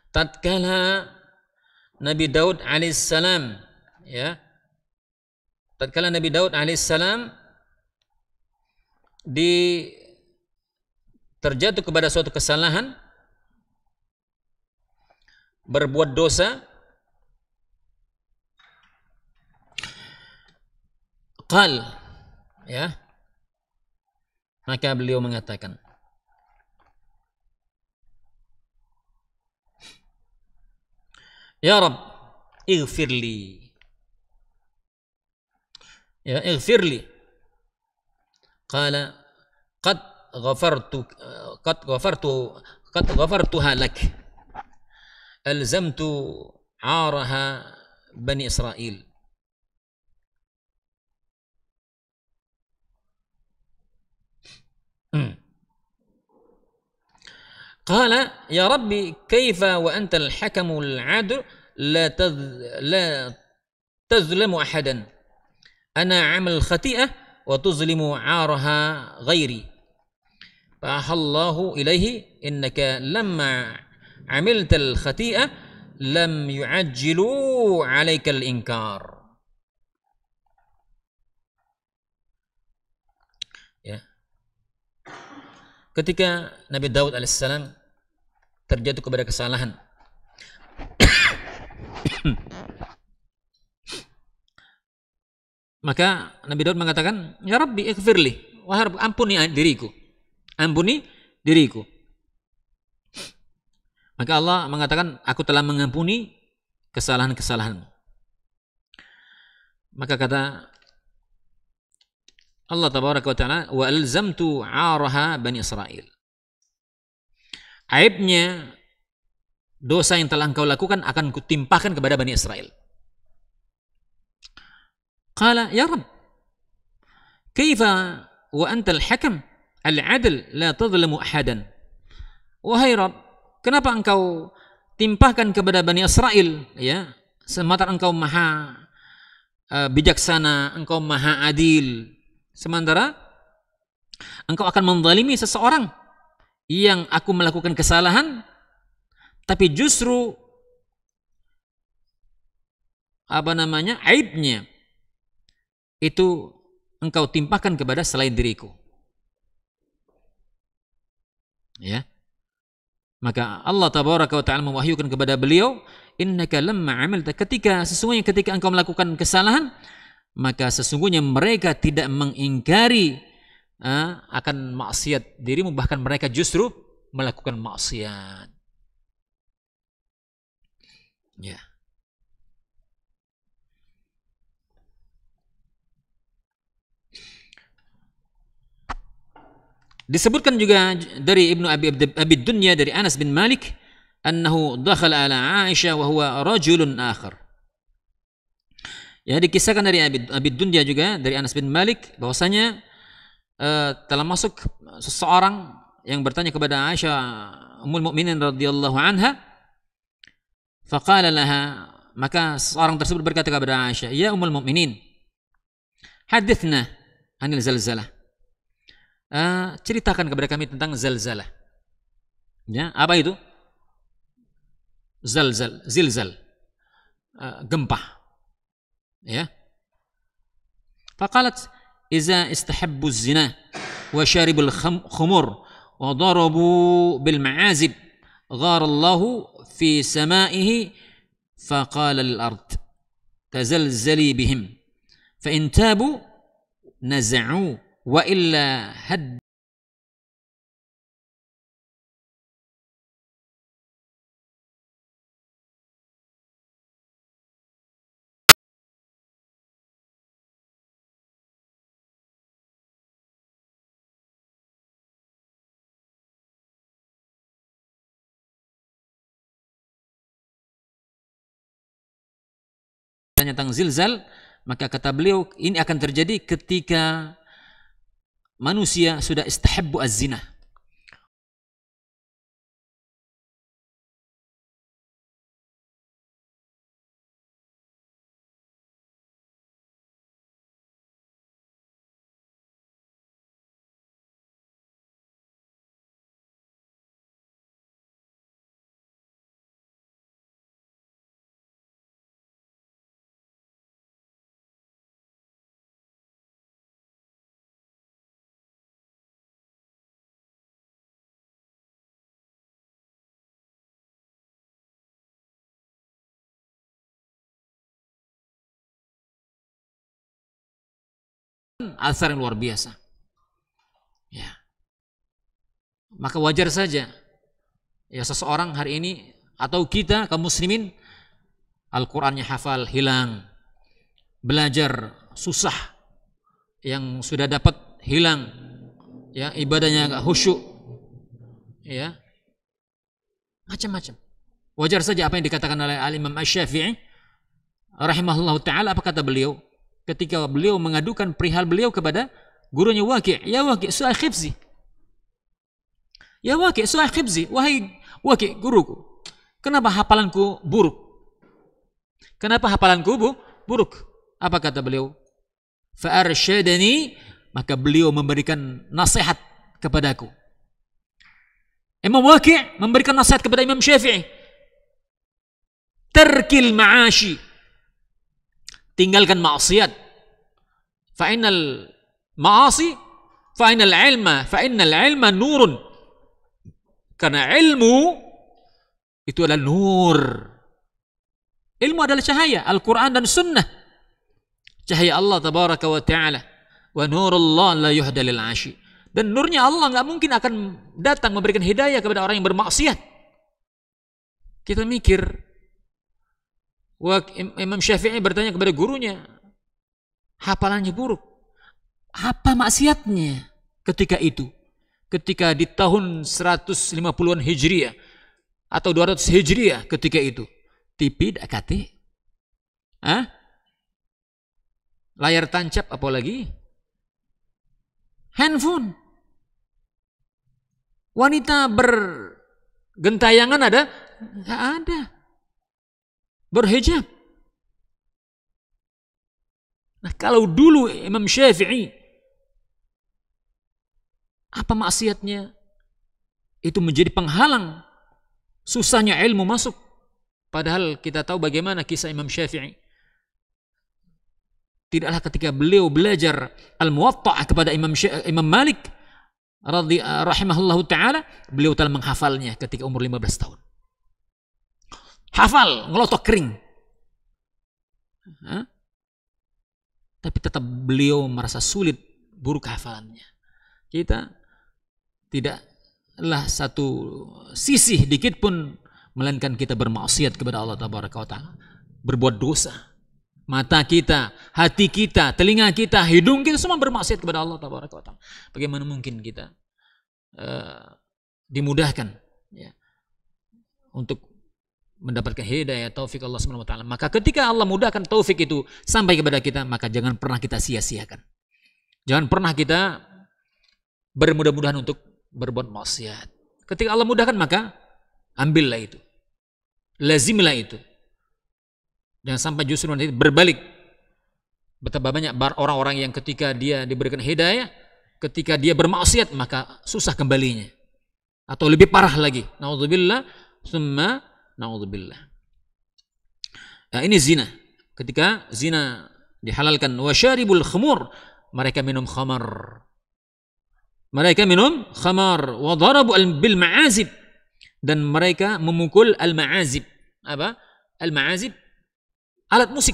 tatkala Nabi Daud alaihissalam, ya, tatkala Nabi Daud alaihissalam terjatuh kepada suatu kesalahan, berbuat dosa, qal, ya, maka beliau mengatakan, Ya Rabb, ighfirli. Ya, ighfirli. Qala qad ghafartu qad ghafartu qad ghafartuha lak. Alzamtu 'araha Bani Israil. قال يا ربي كيف وأنت الحكم العادل لا تظلم أحدا أنا عمل خطيئة وتظلم عارها غيري فأحى الله إليه إنك لما عملت الخطيئة لم يعجلوا عليك الإنكار. Ya. Ketika Nabi Daud alaihissalam terjatuh kepada kesalahan, maka Nabi Daud mengatakan, Ya Rabbi ighfirli, wahai Rabb, ampuni diriku, ampuni diriku. Maka Allah mengatakan, aku telah mengampuni kesalahan-kesalahan. Maka kata Allah tabaraka wa ta'ala, wa alzamtu 'araha Bani Israil. Aibnya dosa yang telah engkau lakukan akan kutimpahkan kepada Bani Israel. Qala ya Rabb, kaifa wa anta al-hakam al-'adl la tadhlimu ahadan. Wahai Rabb, kenapa engkau timpahkan kepada Bani Israel, ya, sementara engkau maha bijaksana, engkau maha adil, sementara engkau akan menzalimi seseorang yang aku melakukan kesalahan, tapi justru aibnya itu engkau timpahkan kepada selain diriku. Ya. Maka Allah tabaraka wa ta'ala mewahyukan kepada beliau, innaka lamma amilta, ketika engkau melakukan kesalahan, maka sesungguhnya mereka tidak mengingkari akan maksiat dirimu, bahkan mereka justru melakukan maksiat. Ya. Disebutkan juga dari Ibnu Abi Dunya dari Anas bin Malik, annahu dakhala ala Aisyah wa huwa rajulun akhar. Ya, dikisahkan dari Abi Dunya juga dari Anas bin Malik bahwasanya telah masuk seseorang yang bertanya kepada Aisyah Ummul Mukminin radhiyallahu anha. Faqala laha, maka seorang tersebut berkata kepada Aisyah, ya Ummul Mukminin, hadithna anil zalzalah. Ceritakan kepada kami tentang zalzalah. Ya, apa itu? Zilzal, gempa. Ya. Faqalat iza istahabbu az-zina wa sharibul khumur wa darabu bil ma'azib ghara Allahu fi samaihi faqala lil ard tazalzali bihim fa in tabu naza'u wa illa had. Tentang zilzal, maka kata beliau ini akan terjadi ketika manusia sudah istahabbu az-zina. Asar yang luar biasa. Ya. Maka wajar saja ya seseorang hari ini atau kita kaum muslimin Al-Qur'annya hafal hilang, belajar susah, yang sudah dapat hilang, ya, ibadahnya agak khusyuk, ya, macam-macam. Wajar saja apa yang dikatakan oleh Al-Imam Asy-Syafi'i rahimahullah ta'ala. Apa kata beliau ketika beliau mengadukan perihal beliau kepada gurunya Waqi', ya Waqi', su'al khifzi, ya Waqi', su'al khifzi, wahai Waqi', guruku, kenapa hafalanku buruk? Kenapa hafalanku buruk? Apa kata beliau? Fa'arsyadani, maka beliau memberikan nasihat kepadaku. Imam Waqi' memberikan nasihat kepada Imam Syafi'i. Tarkil ma'ashi, tinggalkan maksiat. Fa'innal ma'asi, fa'innal ilma nurun. Karena ilmu itu adalah nur. Ilmu adalah cahaya, Al-Quran dan Sunnah. Cahaya Allah tabaraka wa ta'ala. Wa nurullah la yuhda lil 'ashi. Dan nurnya Allah nggak mungkin akan datang memberikan hidayah kepada orang yang bermaksiat. Kita mikir, Imam Syafi'i bertanya kepada gurunya, hafalannya buruk. Apa maksiatnya ketika itu? Ketika di tahun 150-an Hijriah atau 200 Hijriah ketika itu. TV dak kate. Layar tancap apalagi? Handphone. Wanita bergentayangan ada? Enggak ada. Berhijab. Nah, kalau dulu Imam Syafi'i, apa maksiatnya? Itu menjadi penghalang susahnya ilmu masuk. Padahal kita tahu bagaimana kisah Imam Syafi'i. Tidaklah ketika beliau belajar Al-Muwatta' kepada Imam Malik rahimahullahu ta'ala, beliau telah menghafalnya ketika umur 15 tahun. Hafal, ngelotok kering. Tapi tetap beliau merasa sulit, buruk hafalannya. Kita tidaklah satu sisih dikit pun, melainkan kita bermaksiat kepada Allah tabaraka wa ta'ala, berbuat dosa. Mata kita, hati kita, telinga kita, hidung kita semua bermaksiat kepada Allah tabaraka wa ta'ala. Bagaimana mungkin kita dimudahkan, ya, untuk mendapatkan hidayah taufik Allah Subhanahu wa taala? Maka ketika Allah mudahkan taufik itu sampai kepada kita, maka jangan pernah kita sia-siakan. Jangan pernah kita bermudah-mudahan untuk berbuat maksiat. Ketika Allah mudahkan, maka ambillah itu. Lazimlah itu. Jangan sampai justru nanti berbalik. Betapa banyak orang-orang yang ketika dia diberikan hidayah, ketika dia bermaksiat, maka susah kembalinya. Atau lebih parah lagi. Na'udzubillah, summa na'udzubillah. Nah, ini zina. Ketika zina dihalalkan, wasyaribul khumur, mereka minum khamar. Mereka minum khamar, wa darabu bil ma'azib, dan mereka memukul al-ma'azib. Apa? Al-ma'azib, alat musik.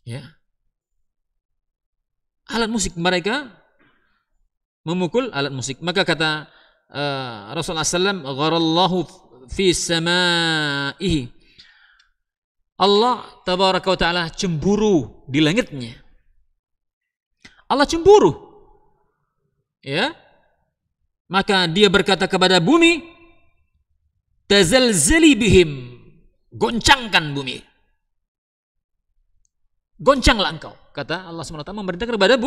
Ya. Alat musik, mereka memukul alat musik. Maka kata Rasulullah SAW, gharallahu fi samaihi, Allah tabaraka wa ta'ala cemburu di langitnya. Allah cemburu, ya. Maka dia berkata kepada bumi, tazalzali bihim, goncangkan bumi, goncanglah engkau, kata Allah SWT memerintahkan kepada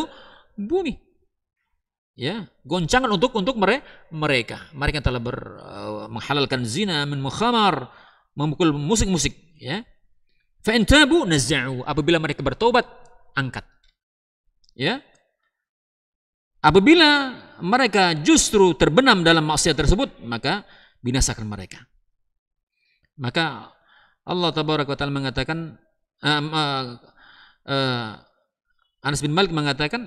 bumi, ya, goncangan untuk mereka telah menghalalkan zina, min mukhamar, memukul musik-musik, ya. Fa in tabu nazza'u, apabila mereka bertobat, angkat, ya. Apabila mereka justru terbenam dalam maksiat tersebut, maka binasakan mereka. Maka Allah tabaraka wa ta'ala mengatakan, Anas bin Malik mengatakan,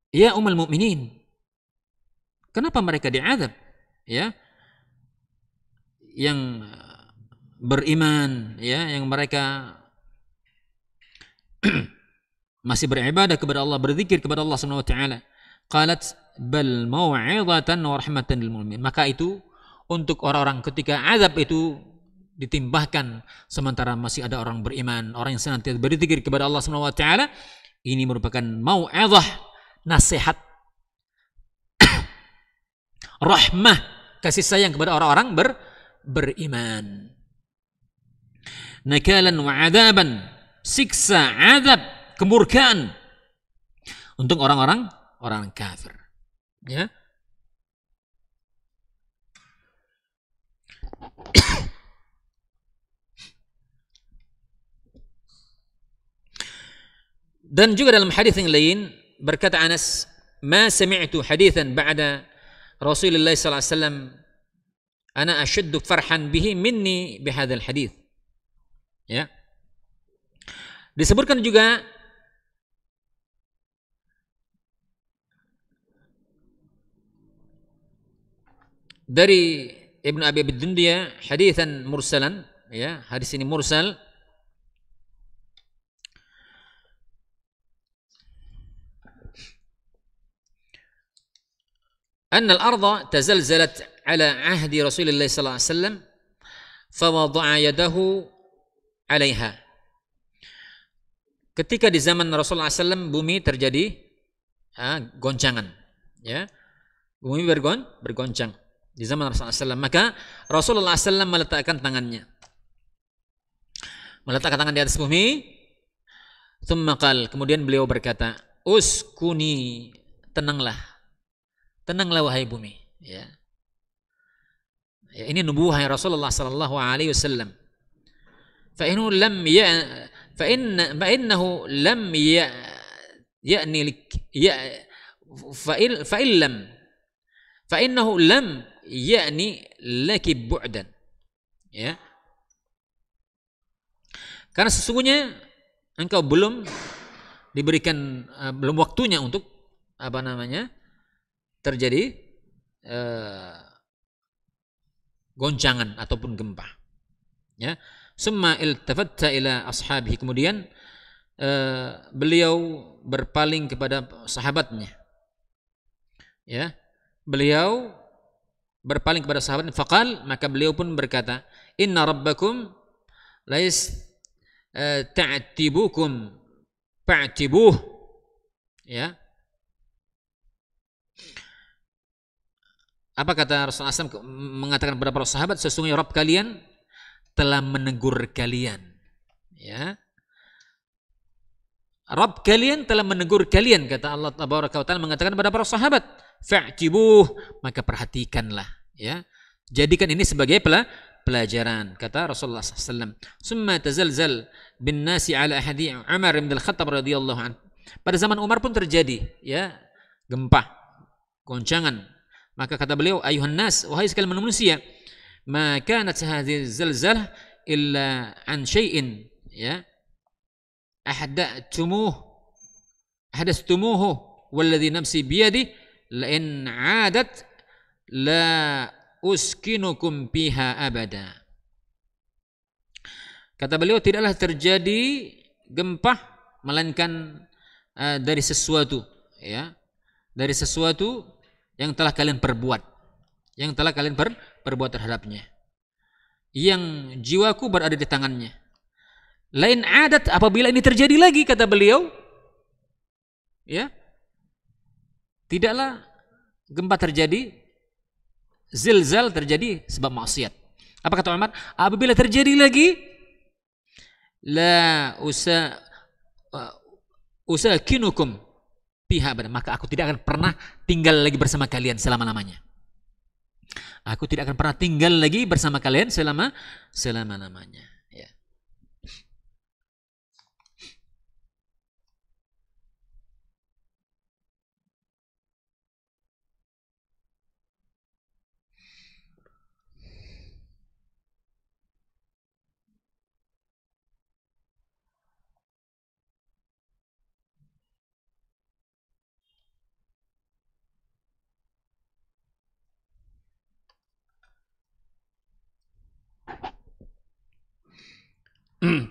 ya ummul mukminin, kenapa mereka diazab? Ya, yang beriman, ya, yang mereka masih beribadah kepada Allah, berzikir kepada Allah Subhanahu wa taala. Qalat, bal mau'izatan wa rahmatan lil mu'minin. Maka itu untuk orang-orang ketika azab itu ditimbahkan sementara masih ada orang beriman, orang yang senantiasa berzikir kepada Allah Subhanahu wa taala, ini merupakan mau'izah, nasihat, rahmah, kasih sayang kepada orang-orang beriman. Nakalan wa adaban, siksa, azab, kemurkaan untuk orang-orang kafir. Ya. Dan juga dalam hadis yang lain berkata Anas, "Ma sami'tu haditsan ba'da Rasulullah sallallahu alaihi wasallam ana ashaddu farhan bihi minni bihadzal hadits." Ya. Disebutkan juga dari Ibnu Abi Dunya haditsan mursalan, ya, hadis ini mursal. أن الأرض تزلزلت على عهد رسول الله صلى الله عليه وسلم فوضع يده عليها. Ketika di zaman Rasulullah SAW bumi terjadi goncangan, ya, bumi bergoncang di zaman Rasulullah SAW, maka Rasulullah SAW meletakkan tangannya, meletakkan tangan di atas bumi. Thumma qal, kemudian beliau berkata, uskuni, tenanglah wahai bumi, ya. Ya, ini nubuwah Rasulullah sallallahu alaihi wasallam. Fa innahu lam ya'ni lik ya fa innahu lam ya'ni laki bu'dan, ya. Karena sesungguhnya engkau belum diberikan belum waktunya untuk terjadi goncangan ataupun gempa, ya. Summa iltafatta ila ashabihi, kemudian beliau berpaling kepada sahabatnya, ya, beliau berpaling kepada sahabatnya. Faqal, maka beliau pun berkata, inna rabbakum lais ta'tibukum fa'tibuh, ya. Apa kata Rasulullah SAW mengatakan kepada para sahabat, sesungguhnya Rabb kalian telah menegur kalian, ya. Rabb kalian telah menegur kalian, kata Allah Tabaraka wa Ta'ala mengatakan kepada para sahabat, fa'tibuh, maka perhatikanlah, ya. Jadikan ini sebagai pelajaran, kata Rasulullah SAW. Summa tazalzal bin nasi ala ahadi Umar bin Al-Khattab radhiyallahu anhu. Pada zaman Umar pun terjadi, ya, gempa, goncangan. Maka kata beliau, ayuhan nas, wahai sekalian manusia, ma kanat hadhihi zalzalah illa an syai'in, ya, ahdatsumuhu walladhi nafsi biyadi la in 'adat la uskinukum fiha abada. Kata beliau, tidaklah terjadi gempa melainkan dari sesuatu, ya, dari sesuatu yang telah kalian perbuat, terhadapnya, yang jiwaku berada di tangannya. Lain adat, apabila ini terjadi lagi, kata beliau, ya, tidaklah gempa terjadi, zilzal terjadi sebab maksiat. Apa kata Umar? Apabila terjadi lagi, la usakinukum pihak, maka aku tidak akan pernah tinggal lagi bersama kalian selama-lamanya. Aku tidak akan pernah tinggal lagi bersama kalian selama-lamanya, ya.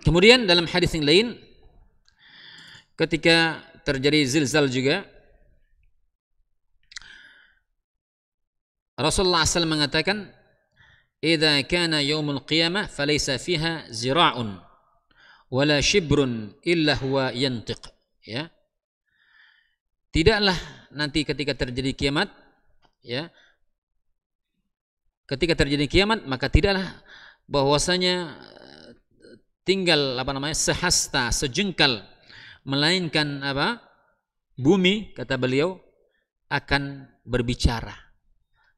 Kemudian dalam hadis yang lain, ketika terjadi zilzal juga, Rasulullah SAW mengatakan, "Idza kana yaumul qiyamah falaysa fiha zira'un wala shibrun illa huwa yantiq." Ya. Tidaklah nanti ketika terjadi kiamat, ya. Ketika terjadi kiamat maka tidaklah bahwasanya tinggal sehasta, sejengkal, melainkan bumi, kata beliau, akan berbicara.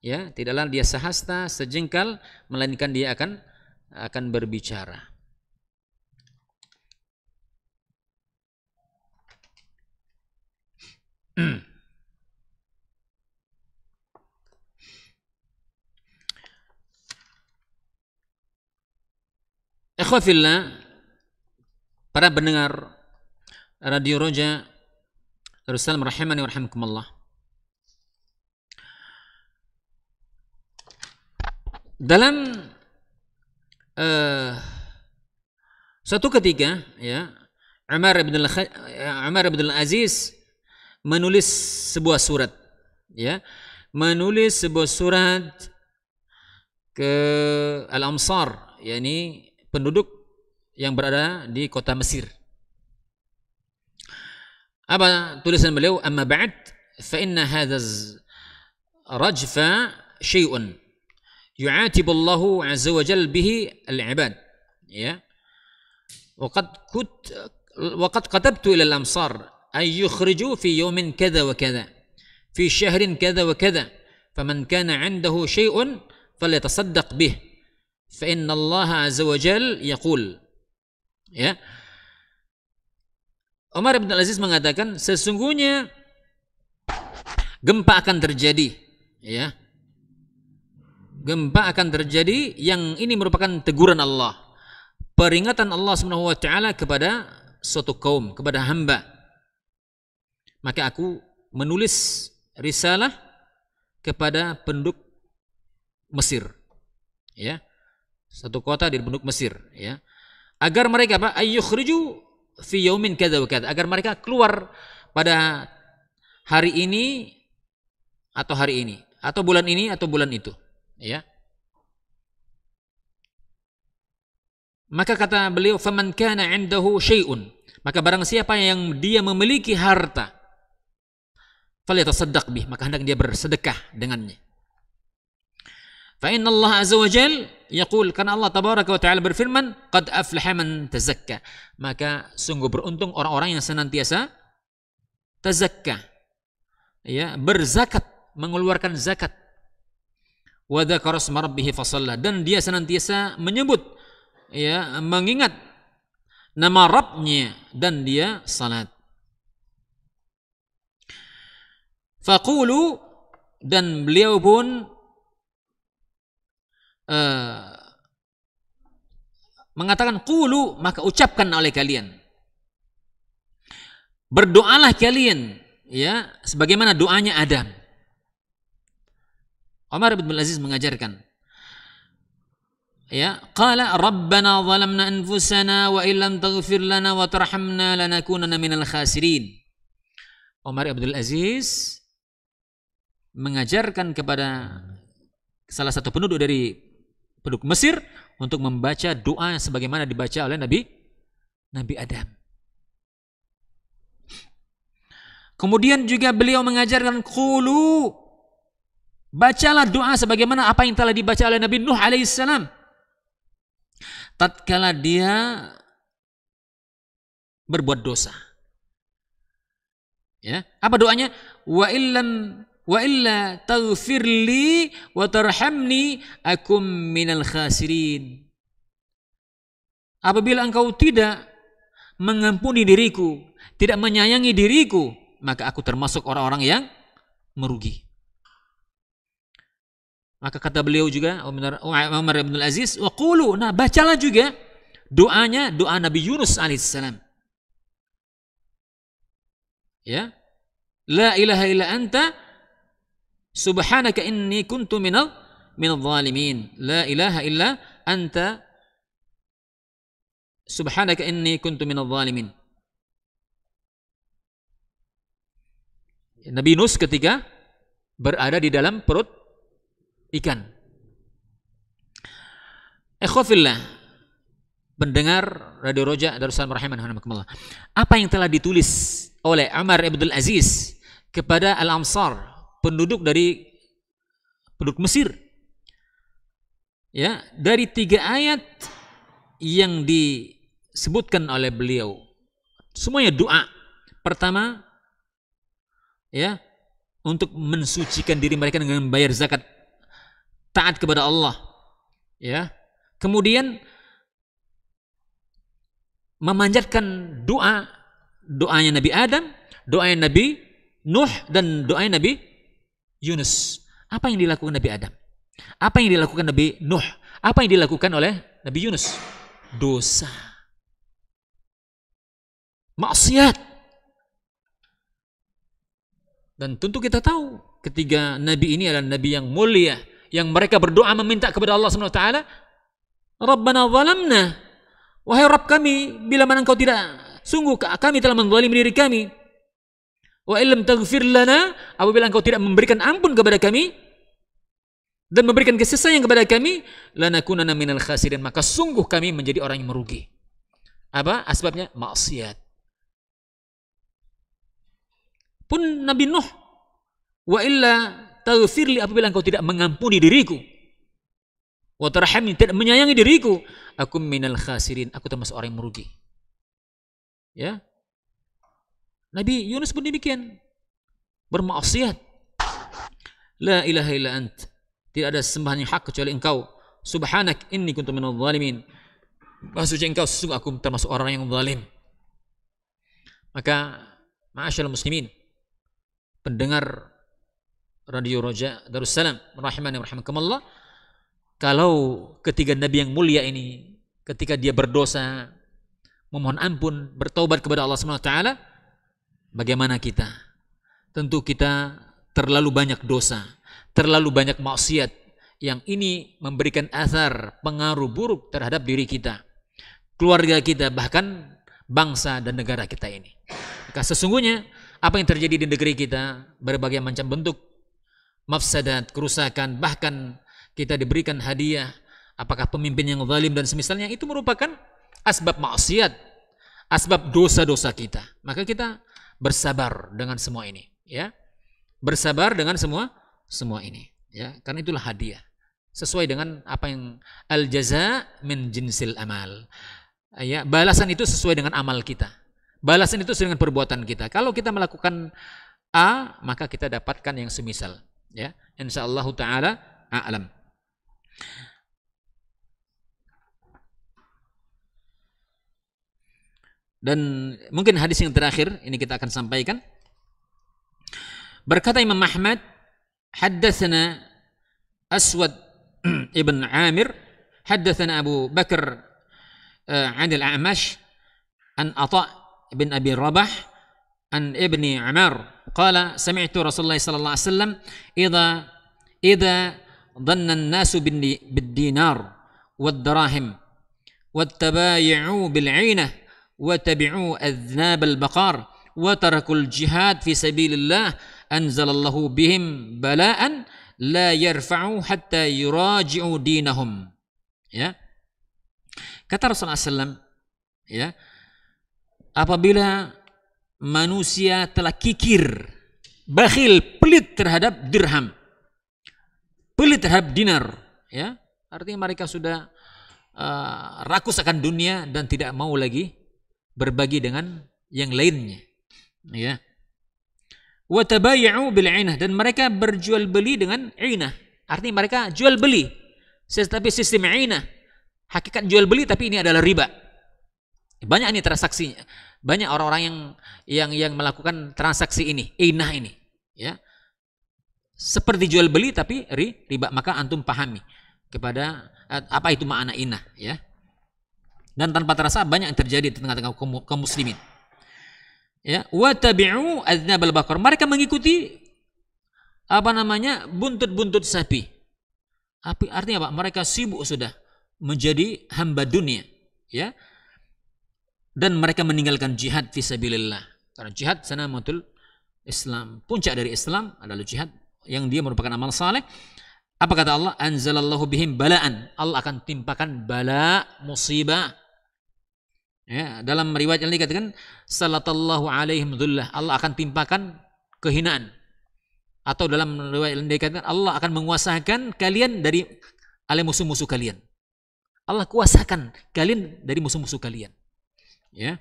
Ya, tidaklah dia sehasta, sejengkal, melainkan dia akan berbicara. Ikhwafillah, para pendengar Radio Roja Darussalam rahimani wa rahimakumullah. Dalam suatu ketika, ya, Umar bin Al-Aziz menulis sebuah surat, ya, menulis sebuah surat ke Al-Amsar, yakni penduduk yang berada di kota Mesir. Apa tulisan beliau? Amma ba'd fa inna hadha rajfa syai'un yu'atibu Allahu 'azza wa jalla bihi al-'ibad. Ya. وقد كتبت إلى الأمصار أن يخرجوا في يوم كذا وكذا في شهر كذا وكذا فمن كان عنده شيء فليتصدق به فإن الله عز وجل يقول. Ya. Umar bin Al-Aziz mengatakan, sesungguhnya gempa akan terjadi, ya. Gempa akan terjadi yang ini merupakan teguran Allah, peringatan Allah Subhanahu wa taala kepada suatu kaum, kepada hamba. Maka aku menulis risalah kepada penduduk Mesir, ya. Satu kota di penduduk Mesir, ya. Agar mereka ayyukhriju fi yaumin kadza wa kadza, agar mereka keluar pada hari ini atau hari ini atau bulan ini atau bulan itu, ya. Maka kata beliau, faman kana 'indahu syai'un, maka barang siapa yang dia memiliki harta, falyatasaddaq bih, maka hendaknya dia bersedekah dengannya. Fa inna Allah azza wa jal yaqul, karena Allah tabaraka wa taala berfirman, qad aflaha man tazakka, maka sungguh beruntung orang-orang yang senantiasa tazakka, ya, berzakat, mengeluarkan zakat. Wa dzakara isma rabbih fasalla, dan dia senantiasa menyebut, ya, mengingat nama Rabbnya dan dia salat. Faqulu, dan beliau pun mengatakan, qulu, maka ucapkan oleh kalian, berdoalah kalian, ya, sebagaimana doanya Adam. Umar bin Al-Aziz mengajarkan, ya, qala rabbana zalamna anfusana wa illam taghfir lana wa tarhamna lanakunanna minal khasirin. Umar bin Al-Aziz mengajarkan kepada salah satu penduduk dari penduduk Mesir untuk membaca doa sebagaimana dibaca oleh Nabi Adam. Kemudian juga beliau mengajarkan, qulu, bacalah doa sebagaimana apa yang telah dibaca oleh Nabi Nuh alaihissalam tatkala dia berbuat dosa. Ya, apa doanya? Wa illa taghfirli wa tarhamni akum minal khasirin. Apabila engkau tidak mengampuni diriku, tidak menyayangi diriku, maka aku termasuk orang-orang yang merugi. Maka kata beliau juga, Umar bin Al-Aziz, wa qulu, nah bacalah juga doanya, doa Nabi Yunus alaihissalam. Ya, la ilaha illa anta subhanaka inni kuntu minal zalimin. La ilaha illa anta subhanaka inni kuntu minal zalimin. Nabi Yunus ketika berada di dalam perut ikan. Ikhwafillah, pendengar Radio Roja Darussalam rahimakumullah. Apa yang telah ditulis oleh Umar ibn Aziz kepada Al-Amsar, penduduk Mesir, ya, dari 3 ayat yang disebutkan oleh beliau, semuanya doa. Pertama, ya, untuk mensucikan diri mereka dengan membayar zakat, taat kepada Allah, ya. Kemudian memanjatkan doanya Nabi Adam, doanya Nabi Nuh, dan doanya Nabi Yunus. Apa yang dilakukan Nabi Adam? Apa yang dilakukan Nabi Nuh? Apa yang dilakukan oleh Nabi Yunus? Dosa, maksiat. Dan tentu kita tahu ketiga nabi ini adalah nabi yang mulia, yang mereka berdoa meminta kepada Allah Subhanahu wa taala, Rabbana zalamna, wahai Rabb kami, bila mana Engkau tidak, sungguh kami telah menzalimi diri kami. Wa illam taghfir lana, apabila Engkau tidak memberikan ampun kepada kami dan memberikan kasih sayang kepada kami, lanakunanna minal khasirin, maka sungguh kami menjadi orang yang merugi. Apa asbabnya? Maksiat. Pun Nabi Nuh, wa illa taghfirli, apabila Engkau tidak mengampuni diriku, wa tarhamni, tidak menyayangi diriku, aku minal khasirin, aku termasuk orang yang merugi. Ya. Nabi Yunus pun demikian, bermaksiat. La ilaha illa ant, tidak ada sembahan yang hak kecuali Engkau. Subhanak inni kuntu minadh dhalimin, Maha suci Engkau, sesungguhnya aku termasuk orang yang zalim. Maka ma'asyiral muslimin, pendengar Radio Roja Darussalam rahimani rahimakumullah, kalau ketiga nabi yang mulia ini ketika dia berdosa, memohon ampun, bertaubat kepada Allah Subhanahu wa taala, bagaimana kita? Tentu kita terlalu banyak dosa, terlalu banyak maksiat yang ini memberikan athar, pengaruh buruk terhadap diri kita, keluarga kita, bahkan bangsa dan negara kita ini. Maka sesungguhnya apa yang terjadi di negeri kita, berbagai macam bentuk mafsadat, kerusakan, bahkan kita diberikan hadiah, apakah pemimpin yang zalim dan semisalnya, itu merupakan asbab maksiat, asbab dosa-dosa kita. Maka kita bersabar dengan semua ini, ya. Bersabar dengan semua ini, ya. Karena itulah hadiah. Sesuai dengan apa yang al-jaza min jinsil amal. Ya, balasan itu sesuai dengan amal kita. Balasan itu sesuai dengan perbuatan kita. Kalau kita melakukan A, maka kita dapatkan yang semisal, ya. Insyaallah taala a'lam. Dan mungkin hadis yang terakhir ini kita akan sampaikan. Berkata Imam Ahmad, haddatsana Aswad ibn Amir, haddatsana Abu Bakar an al-A'mash an Atha bin Abi Rabah an Ibni Umar qala sami'tu Rasulullah sallallahu alaihi wasallam idza dhanna an-nasu bid-dinar wad-dirahim wattabayi'u bil-'inah wa tabi'u adhnab al-baqar wa tarakul jihad fi sabilillah anzalallahu bihim bala'an la yarfa'u hatta yuraji'u dinahum. Ya. Kata Rasulullah SAW, ya, apabila manusia telah kikir, bakhil, pelit terhadap dirham, pelit terhadap dinar, ya, artinya mereka sudah rakus akan dunia dan tidak mau lagi berbagi dengan yang lainnya, ya. Wa tabayya'u bil 'inah, dan mereka berjual beli dengan 'inah, artinya mereka jual beli, tetapi sistem 'inah, hakikat jual beli tapi ini adalah riba. Banyak ini transaksinya, banyak orang-orang yang melakukan transaksi ini, 'inah ini, ya, seperti jual beli tapi riba. Maka antum pahami kepada apa itu makna 'inah, ya. Dan tanpa terasa banyak yang terjadi di tengah-tengah kaum muslimin. Ya, wa tabi'u adznabal baqar, mereka mengikuti buntut-buntut sapi. Artinya apa? Mereka sibuk sudah menjadi hamba dunia, ya. Dan mereka meninggalkan jihad fisabilillah. Karena jihad sanamatul Islam, puncak dari Islam adalah jihad, yang dia merupakan amal saleh. Apa kata Allah? Anzalallahu bihim bala'an. Allah akan timpakan bala, musibah. Ya, dalam riwayat yang dikatakan salatallahu alaihim dhullah. Allah akan timpakan kehinaan. Atau dalam riwayat yang dikatakan Allah akan menguasakan kalian dari musuh-musuh kalian. Allah kuasakan kalian dari musuh-musuh kalian. Ya.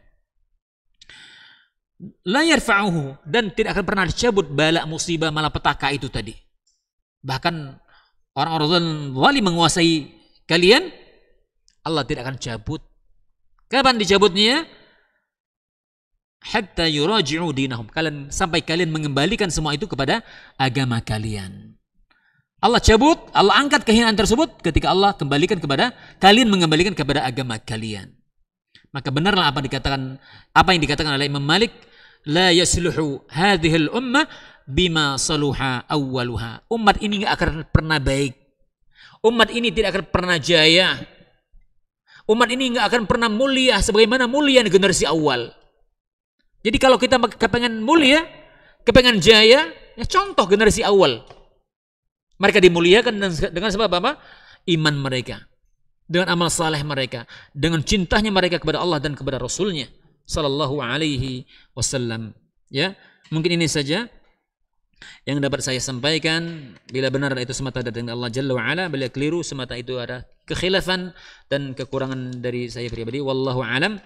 La yarfa'uhu, dan tidak akan pernah dicabut bala, musibah, malapetaka itu tadi. Bahkan orang-orang zalim menguasai kalian, Allah tidak akan cabut. Kapan dicabutnya? Hatta yuraji'u dinahum. Sampai kalian mengembalikan semua itu kepada agama kalian. Allah cabut, Allah angkat kehinaan tersebut ketika Allah kembalikan kepada kalian, mengembalikan kepada agama kalian. Maka benarlah apa yang dikatakan oleh Imam Malik, la yasluhu hadhil ummah bima saluha awwaluha. Umat ini tidak akan pernah baik. Umat ini tidak akan pernah jaya. Umat ini tidak akan pernah mulia sebagaimana mulia di generasi awal. Jadi kalau kita kepengen mulia, kepengen jaya, ya contoh generasi awal. Mereka dimuliakan dengan sebab apa? Iman mereka, dengan amal saleh mereka, dengan cintanya mereka kepada Allah dan kepada Rasulnya sallallahu alaihi wasallam. Ya, mungkin ini saja yang dapat saya sampaikan. Bila benar itu semata dari Allah Jalla wa Ala, bila keliru semata itu ada kekhilafan dan kekurangan dari saya pribadi. Wallahu alam.